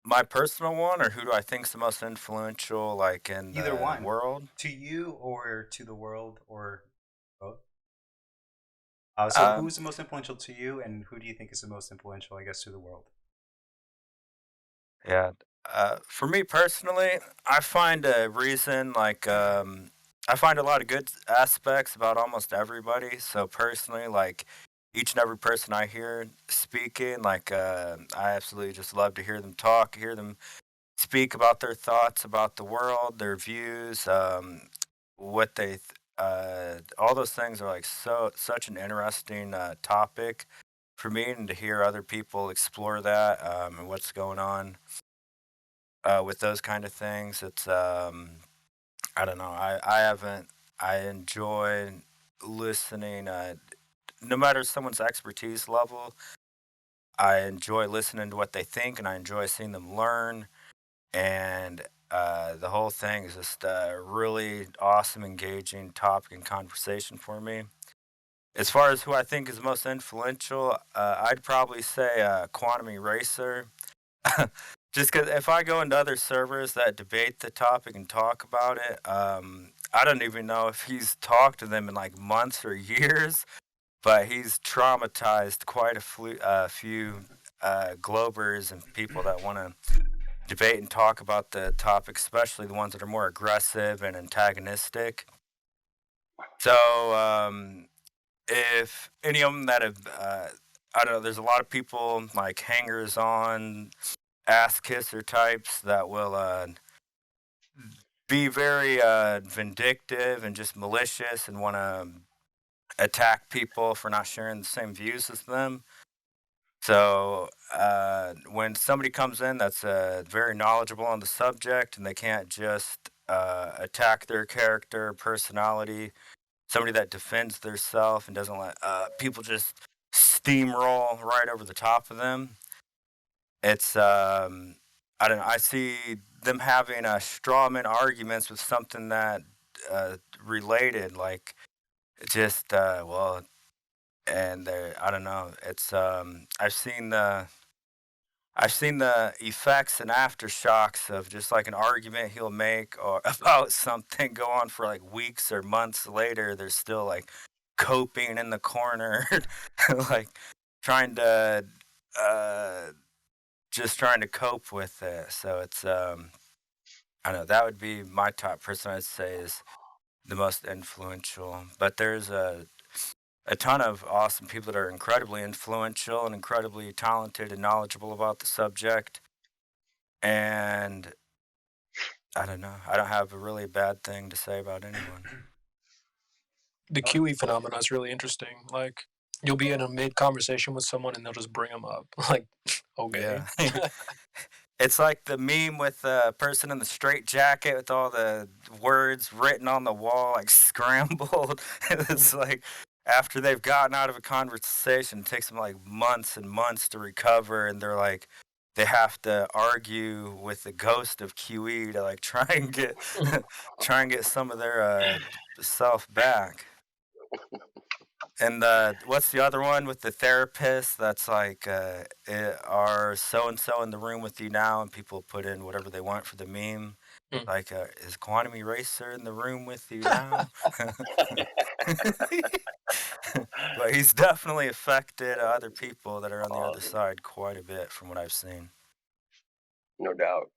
My personal one, or who do I think is the most influential, like in Either the one. world? To you or to the world, or both? So who's the most influential to you, and who do you think is the most influential, I guess, to the world? Yeah. For me personally, I find a reason like I find a lot of good aspects about almost everybody. So personally, like each and every person I hear speaking, like I absolutely just love to hear them talk, hear them speak about their thoughts about the world, their views, what they all those things are like such an interesting topic for me, and to hear other people explore that and what's going on with those kind of things. It's I don't know. I enjoy listening. No matter someone's expertise level, I enjoy listening to what they think, and I enjoy seeing them learn. And the whole thing is just a really awesome, engaging topic and conversation for me. As far as who I think is the most influential, I'd probably say Quantum Eraser. Just because if I go into other servers that debate the topic and talk about it, I don't even know if he's talked to them in like months or years, but he's traumatized quite a few Globers and people that want to debate and talk about the topic, especially the ones that are more aggressive and antagonistic. So, if any of them that have, I don't know, there's a lot of people like hangers on, ass kisser types that will be very vindictive and just malicious and want to attack people for not sharing the same views as them. So when somebody comes in that's very knowledgeable on the subject, and they can't just attack their character, personality, somebody that defends their self and doesn't let people just steamroll right over the top of them, it's I don't know. I see them having strawman arguments with something that related, like just well, and they I don't know. It's I've seen the effects and aftershocks of just like an argument he'll make or about something go on for like weeks or months later. They're still like coping in the corner, like trying to just trying to cope with it. So it's I don't know, that would be my top person I'd say is the most influential. But there's a ton of awesome people that are incredibly influential and incredibly talented and knowledgeable about the subject. And I don't know. I don't have a really bad thing to say about anyone. The QE phenomena is really interesting. Like, you'll be in a mid conversation with someone and they'll just bring them up. Like, okay. Yeah. It's like the meme with the person in the straight jacket with all the words written on the wall, like scrambled. It's like after they've gotten out of a conversation, it takes them like months and months to recover, and they're like, they have to argue with the ghost of QE to like try and get some of their self back. And what's the other one with the therapist? That's like, are so and so in the room with you now? And people put in whatever they want for the meme. Like, is Quantum Eraser in the room with you now? But he's definitely affected other people that are on the other side quite a bit, from what I've seen. No doubt.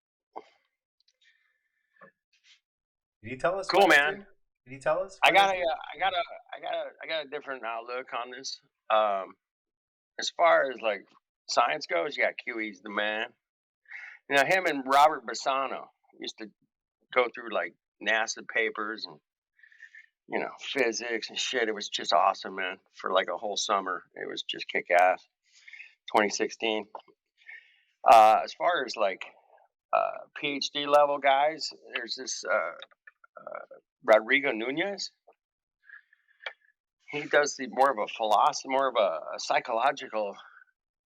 Did he tell us? Cool, man. Did he tell us? I got a different outlook on this. As far as like science goes, yeah, QE's the man. You know, him and Robert Bassano used to go through like NASA papers and, you know, physics and shit. It was just awesome, man. For like a whole summer, it was just kick ass. 2016. As far as like PhD level guys, there's this Rodrigo Nunez. He does the more of a philosophy, more of a psychological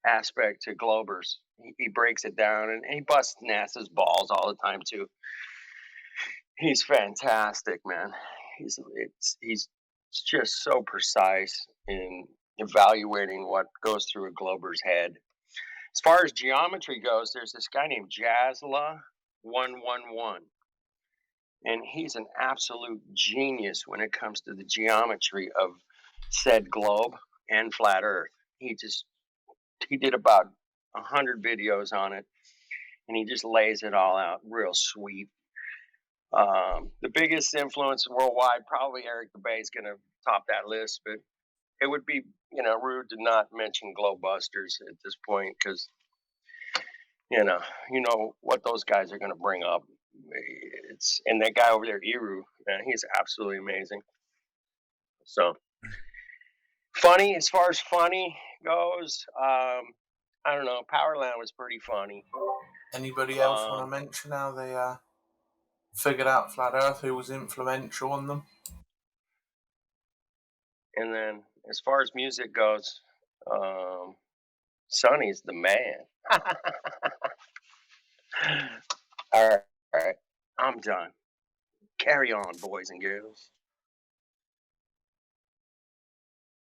aspect to Globers. He breaks it down and he busts NASA's balls all the time too. He's fantastic, man. He's just so precise in evaluating what goes through a Glober's head. As far as geometry goes, there's this guy named Jasla 111. And he's an absolute genius when it comes to the geometry of said globe and flat Earth. He did about 100 videos on it, and he just lays it all out real sweet. The biggest influence worldwide, probably Eric Dubay is going to top that list, but it would be, you know, rude to not mention Globebusters at this point because, you know what those guys are going to bring up. And that guy over there, Iru, man, he's absolutely amazing. So funny, as far as funny goes, I don't know. Powerland was pretty funny. Anybody else want to mention how they figured out Flat Earth? Who was influential on them? And then, as far as music goes, Sonny's the man. All right, I'm done. Carry on, boys and girls.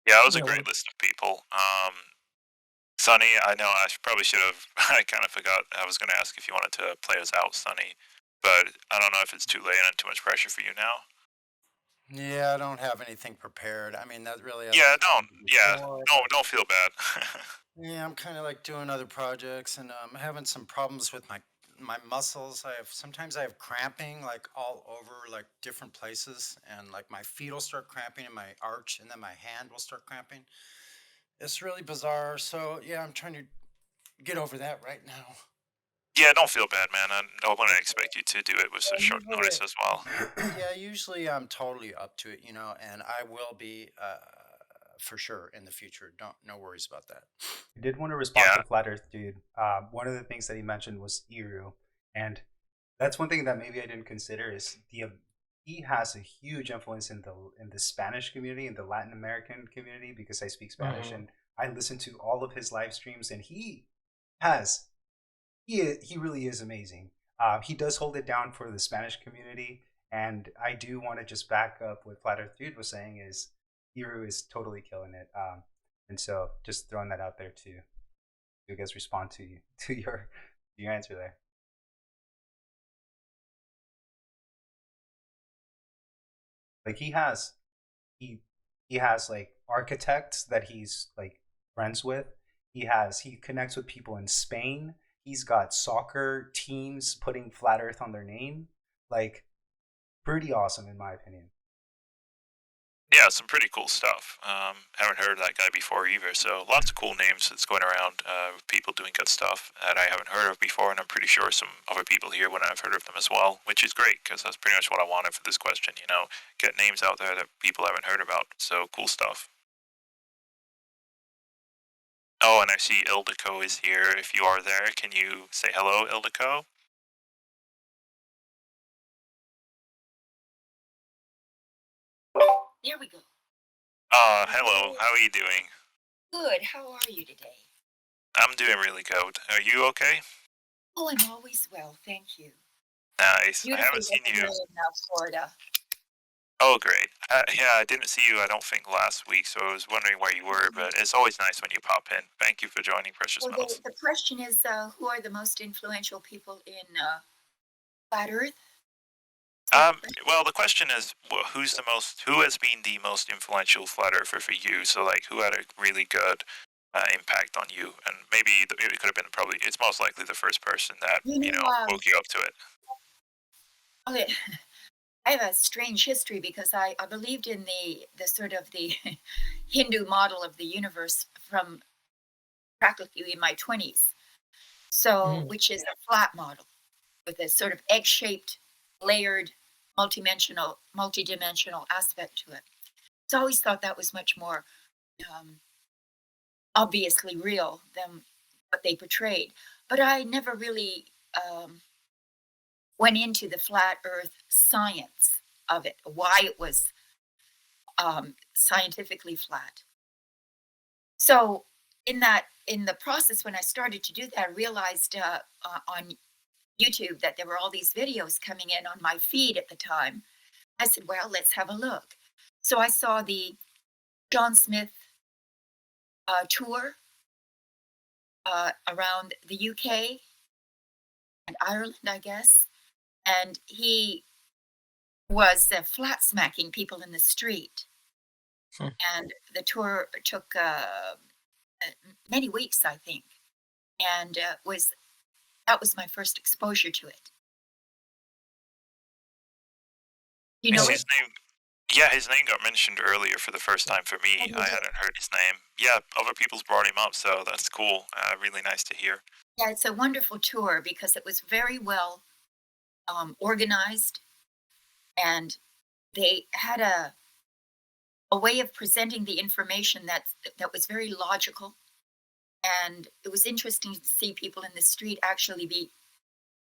Yeah, it was a great list of people. Sonny, I know probably should have. I kind of forgot. I was going to ask if you wanted to play us out, Sonny, but I don't know if it's too late and too much pressure for you now. Yeah, I don't have anything prepared. I mean, that really. Don't feel bad. Yeah, I'm kind of like doing other projects, and I'm having some problems with my muscles. Sometimes I have cramping like all over like different places, and like my feet will start cramping in my arch, and then my hand will start cramping. It's really bizarre. So yeah, I'm trying to get over that right now. Yeah, don't feel bad, man. I wouldn't expect you to do it with such short notice as well. Yeah, usually I'm totally up to it, you know, and I will be for sure in the future. No worries about that. I did want to respond to Flat Earth Dude. One of the things that he mentioned was Iru, and that's one thing that maybe I didn't consider is he has a huge influence in the Spanish community, in the Latin American community, because I speak Spanish and I listen to all of his live streams, and he really is amazing. He does hold it down for the Spanish community, and I do want to just back up what Flat Earth Dude was saying is Iru is totally killing it. And so just throwing that out there to you guys respond to your answer there. Like he has like architects that he's like friends with. He connects with people in Spain. He's got soccer teams putting Flat Earth on their name. Like pretty awesome in my opinion. Yeah, some pretty cool stuff. Haven't heard of that guy before either. So lots of cool names that's going around. People doing good stuff that I haven't heard of before, and I'm pretty sure some other people here wouldn't have heard of them as well, which is great because that's pretty much what I wanted for this question. You know, get names out there that people haven't heard about. So cool stuff. Oh, and I see Ildiko is here. If you are there, can you say hello, Ildiko? There we go. Hello. How are you doing? Good. How are you today? I'm doing really good. Are you okay? Oh, I'm always well, thank you. Nice. I Beautiful haven't seen weather you. here in Florida. Oh, great. Yeah, I didn't see you, I don't think, last week, so I was wondering where you were, but it's always nice when you pop in. Thank you for joining, Precious Well, Metals. the question is, who are the most influential people in Flat Earth? Well, the question is, who has been the most influential flat earther for you? So, like, who had a really good impact on you? And maybe it could have been it's most likely the first person that, woke you up to it. Okay. I have a strange history because I believed in the sort of the Hindu model of the universe from practically in my 20s. So, which is a flat model with a sort of egg-shaped, layered, multidimensional aspect to it. So I always thought that was much more obviously real than what they portrayed. But I never really went into the flat Earth science of it, why it was scientifically flat. So in the process, when I started to do that, I realized on YouTube that there were all these videos coming in on my feed at the time. I said, well, let's have a look. So I saw the John Smith tour around the UK and Ireland, I guess. And he was flat smacking people in the street. And the tour took many weeks, I think. And that was my first exposure to it. You know, His name got mentioned earlier for the first time for me. I hadn't heard his name. Yeah, other people's brought him up, so that's cool. Really nice to hear. yeah, it's a wonderful tour because it was very well organized, and they had a way of presenting the information that was very logical, and it was interesting to see people in the street actually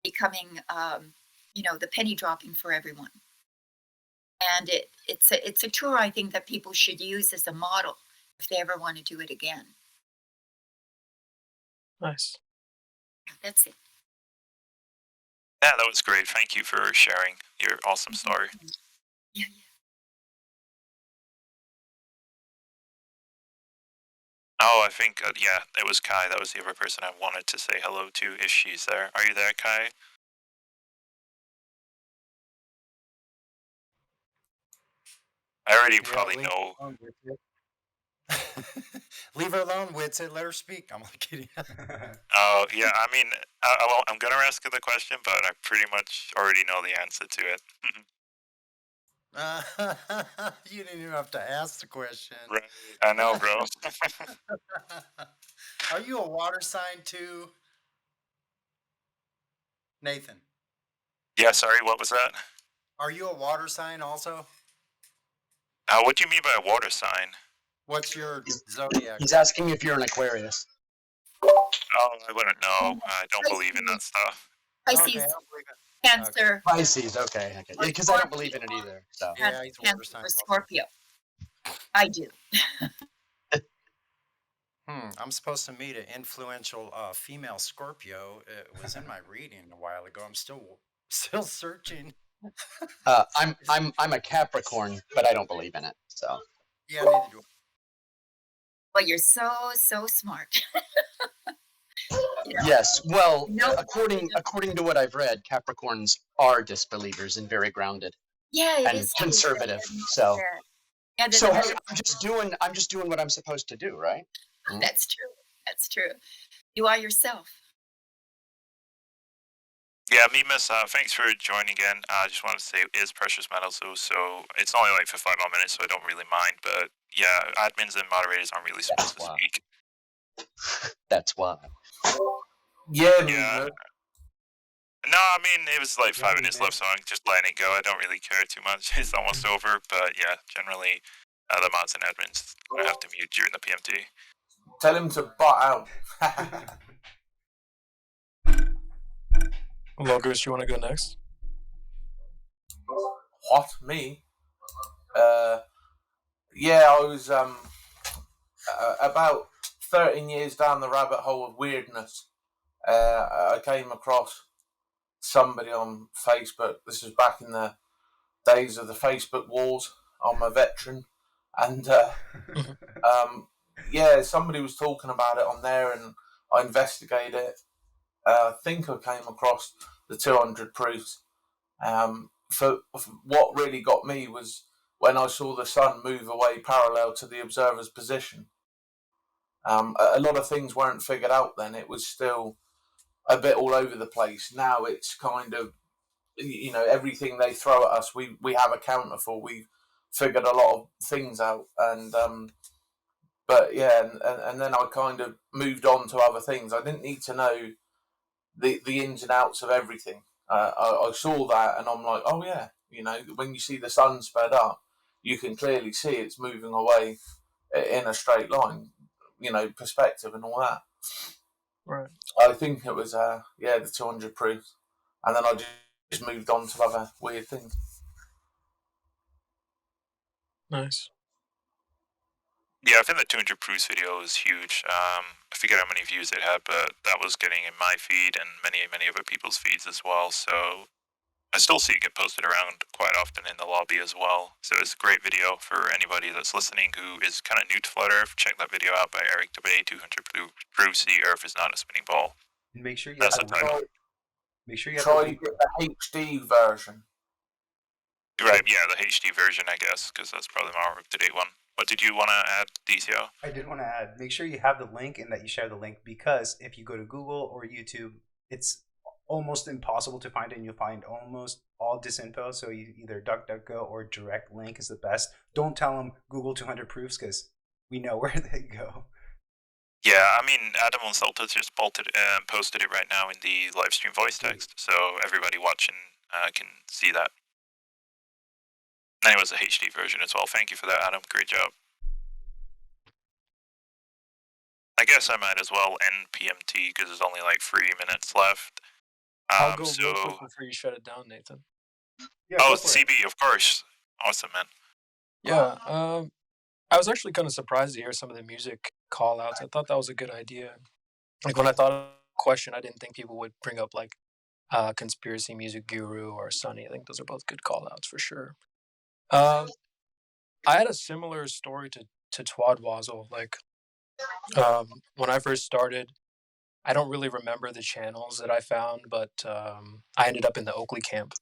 becoming the penny dropping for everyone. And it's a tour I think that people should use as a model if they ever want to do it again. Nice. That's it. Yeah, that was great. Thank you for sharing your awesome story. Yeah. Oh, I think, it was Kai. That was the other person I wanted to say hello to if she's there. Are you there, Kai? I already probably know. Leave her alone, Witsit. Let her speak. I'm only kidding. Oh, yeah, I mean, I'm going to ask her the question, but I pretty much already know the answer to it. You didn't even have to ask the question. Right. I know, bro. Are you a water sign too, Nathan? Yeah, sorry, what was that? Are you a water sign also? What do you mean by a water sign? What's your zodiac? He's asking if you're an Aquarius. Oh, I wouldn't know. I don't believe in that stuff. Pisces, Okay, Cancer, Pisces, okay. Because I don't believe in it either. So Yeah, he's a water Cancer, sign. or Scorpio. I do. I'm supposed to meet an influential female Scorpio. It was in my reading a while ago. I'm still searching. I'm a Capricorn, but I don't believe in it. So Yeah, neither do I. Well, you're so smart. yes, well, No. according to what I've read, Capricorns are disbelievers and very grounded Yeah, it and is true. conservative. So Yeah, so hey, I'm just doing what I'm supposed to do, right? that's true. That's true. You are yourself. Yeah, Mimas, thanks for joining again. I just wanted to say it is precious metals, so it's only like for 5 more minutes, so I don't really mind. But yeah, admins and moderators aren't really supposed to speak. That's why. Yeah, Yeah. No, I mean, it was like 5 minutes left, so I'm just letting it go. I don't really care too much. It's almost over, but yeah, generally, the mods and admins I have to mute during the PMT. Tell him to butt out. Logos, you want to go next? What? Me? Yeah, I was about 13 years down the rabbit hole of weirdness. I came across somebody on Facebook. This was back in the days of the Facebook wars. I'm a veteran, and yeah, somebody was talking about it on there, and I investigated it. I think I came across the 200 proofs. For what really got me was when I saw the sun move away parallel to the observer's position. A lot of things weren't figured out then. It was still a bit all over the place. Now it's kind of, everything they throw at us, we have a counter for. We've figured a lot of things out, and but yeah, and then I kind of moved on to other things. I didn't need to know the ins and outs of everything. I saw that, and I'm like, oh yeah, when you see the sun sped up, you can clearly see it's moving away in a straight line, perspective and all that. Right. I think it was the 200 proofs, and then I just moved on to other weird things. Nice. Yeah, I think the 200 proofs video was huge. I forget how many views it had, but that was getting in my feed and many other people's feeds as well. So I still see it get posted around quite often in the lobby as well. So it's a great video for anybody that's listening who is kind of new to Flat Earth. Check that video out by Eric DeBay, 200 Proofs the Earth is not a spinning ball. And make sure you That's have the title. Make sure you have Try to get the HD version. Right, yeah, the HD version, I guess, because that's probably the more up-to-date one. What did you want to add, DCO? I did want to add, make sure you have the link and that you share the link, because if you go to Google or YouTube, it's almost impossible to find it, and you'll find almost all disinfo. So you either DuckDuckGo or direct link is the best. Don't tell them Google 200 proofs, because we know where they go. Yeah, I mean, Adam on Celta just posted it right now in the live stream voice text, so everybody watching can see that. And it was a HD version as well. Thank you for that, Adam. Great job. I guess I might as well end PMT because there's only like 3 minutes left. I'll go real quick before you shut it down, Nathan. Yeah, oh, CB, of course. Awesome, man. Yeah, I was actually kind of surprised to hear some of the music call-outs. I thought that was a good idea. Like, when I thought of the question, I didn't think people would bring up, like, Conspiracy Music Guru or Sunny. I think those are both good call-outs for sure. I had a similar story to Twadwazzle. Like, when I first started, I don't really remember the channels that I found, but I ended up in the Oakley camp,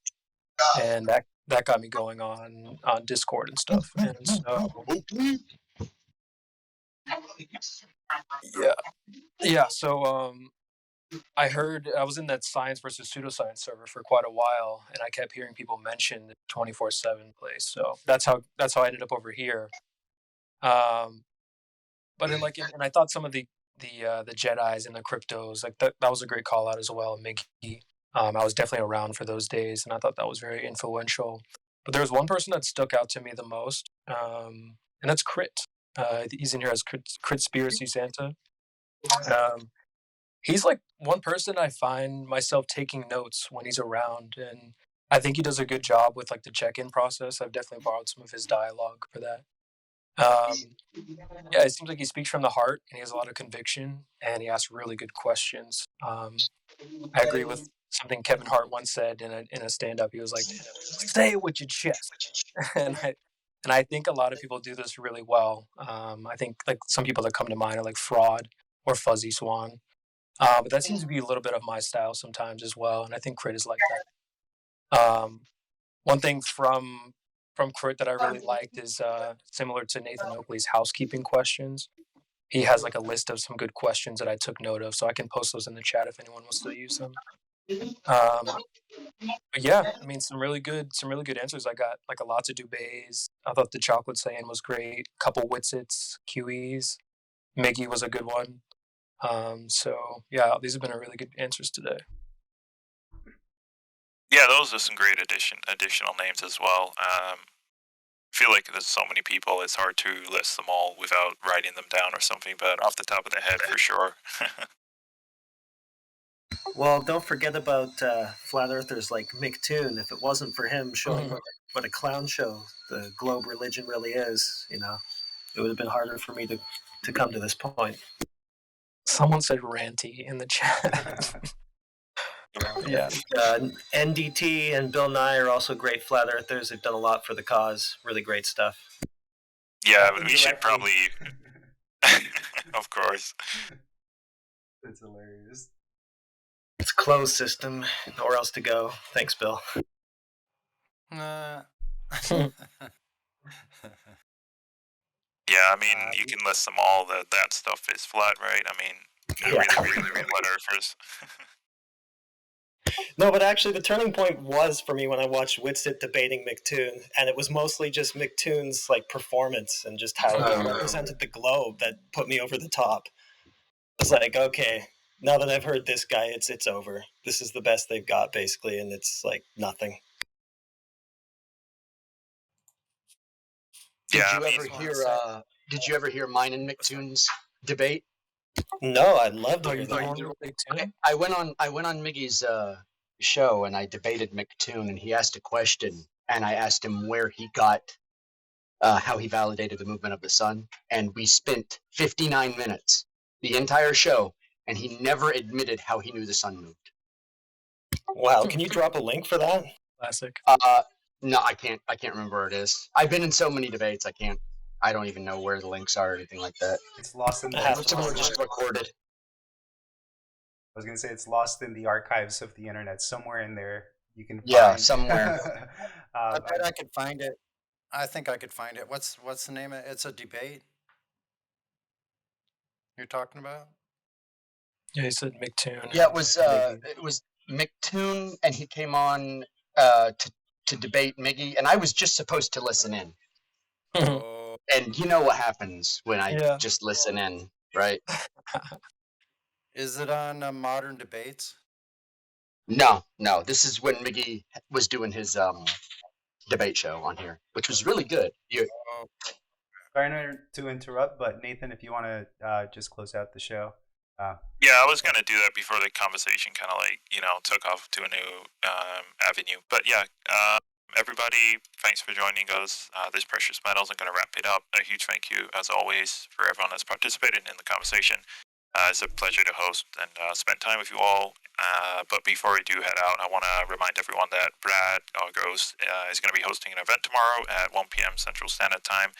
and that got me going on Discord and stuff. And so, yeah. So I was in that science versus pseudoscience server for quite a while, and I kept hearing people mention the 24/7 place. So that's how I ended up over here. But and I thought some of the Jedis and the cryptos, like that was a great call out as well. Miggy, I was definitely around for those days, and I thought that was very influential. But there was one person that stuck out to me the most, and that's Crit. He's in here as Critspiracy Santa. He's like one person I find myself taking notes when he's around, and I think he does a good job with like the check-in process. I've definitely borrowed some of his dialogue for that. Yeah, it seems like he speaks from the heart, and he has a lot of conviction, and he asks really good questions. I agree with something Kevin Hart once said in a stand-up. He was like, "Say it with your chest," and I think a lot of people do this really well. I think like some people that come to mind are like Fraud or Fuzzy Swan, but that seems to be a little bit of my style sometimes as well, and I think Crit is like that. One thing from Crit that I really liked is similar to Nathan Oakley's housekeeping questions. He has like a list of some good questions that I took note of, so I can post those in the chat if anyone wants to use them. But yeah, I mean, some really good answers. I got like a lot to do bays. I thought the chocolate saying was great. Couple Witsits, QEs. Miggy was a good one. So yeah, these have been a really good answers today. Yeah, those are some great additional names as well. I feel like there's so many people, it's hard to list them all without writing them down or something, but off the top of the head, for sure. Well, don't forget about flat earthers like Mick Toon. If it wasn't for him showing what a clown show the globe religion really is, you know, it would have been harder for me to come to this point. Someone said ranty in the chat. Yeah. NDT and Bill Nye are also great flat earthers. They've done a lot for the cause. Really great stuff. Yeah, but we should probably... Of course. That's hilarious. It's closed system. Nowhere else to go. Thanks, Bill. Yeah, I mean, you can list them all. That stuff is flat, right? I mean, really flat earthers. No, but actually, the turning point was for me when I watched Witsit debating McToon, and it was mostly just McToon's like performance and just how he represented the globe that put me over the top. It's like, okay, now that I've heard this guy, it's over. This is the best they've got, basically, and it's like nothing. Did you ever hear mine and McToon's debate? No, I'd love to hear that. I went on Miggy's show and I debated McToon, and he asked a question, and I asked him where he got how he validated the movement of the sun, and we spent 59 minutes, the entire show, and he never admitted how he knew the sun moved. Wow, can you drop a link for that? Classic. No, I can't remember where it is. I've been in so many debates, I don't even know where the links are or anything like that. It's lost in the... Most of them are just recorded. I was gonna say it's lost in the archives of the internet. Somewhere in there, you can. Yeah, somewhere. I bet I could find it. I think I could find it. What's the name of it? It's a debate you're talking about? Yeah, he said McToon. Yeah, it was McToon, and he came on to debate Miggy, and I was just supposed to listen in. And you know what happens when I just listen in, right? Is it on Modern Debates? No. This is when Miggy was doing his debate show on here, which was really good. Sorry to interrupt, but Nathan, if you want to just close out the show. Yeah, I was gonna do that before the conversation kind of took off to a new avenue. But yeah, everybody, thanks for joining us. This Precious Metals. I'm gonna wrap it up. A huge thank you, as always, for everyone that's participated in the conversation. It's a pleasure to host and spend time with you all. But before we do head out, I want to remind everyone that Brad Gross is going to be hosting an event tomorrow at 1 p.m. Central Standard Time.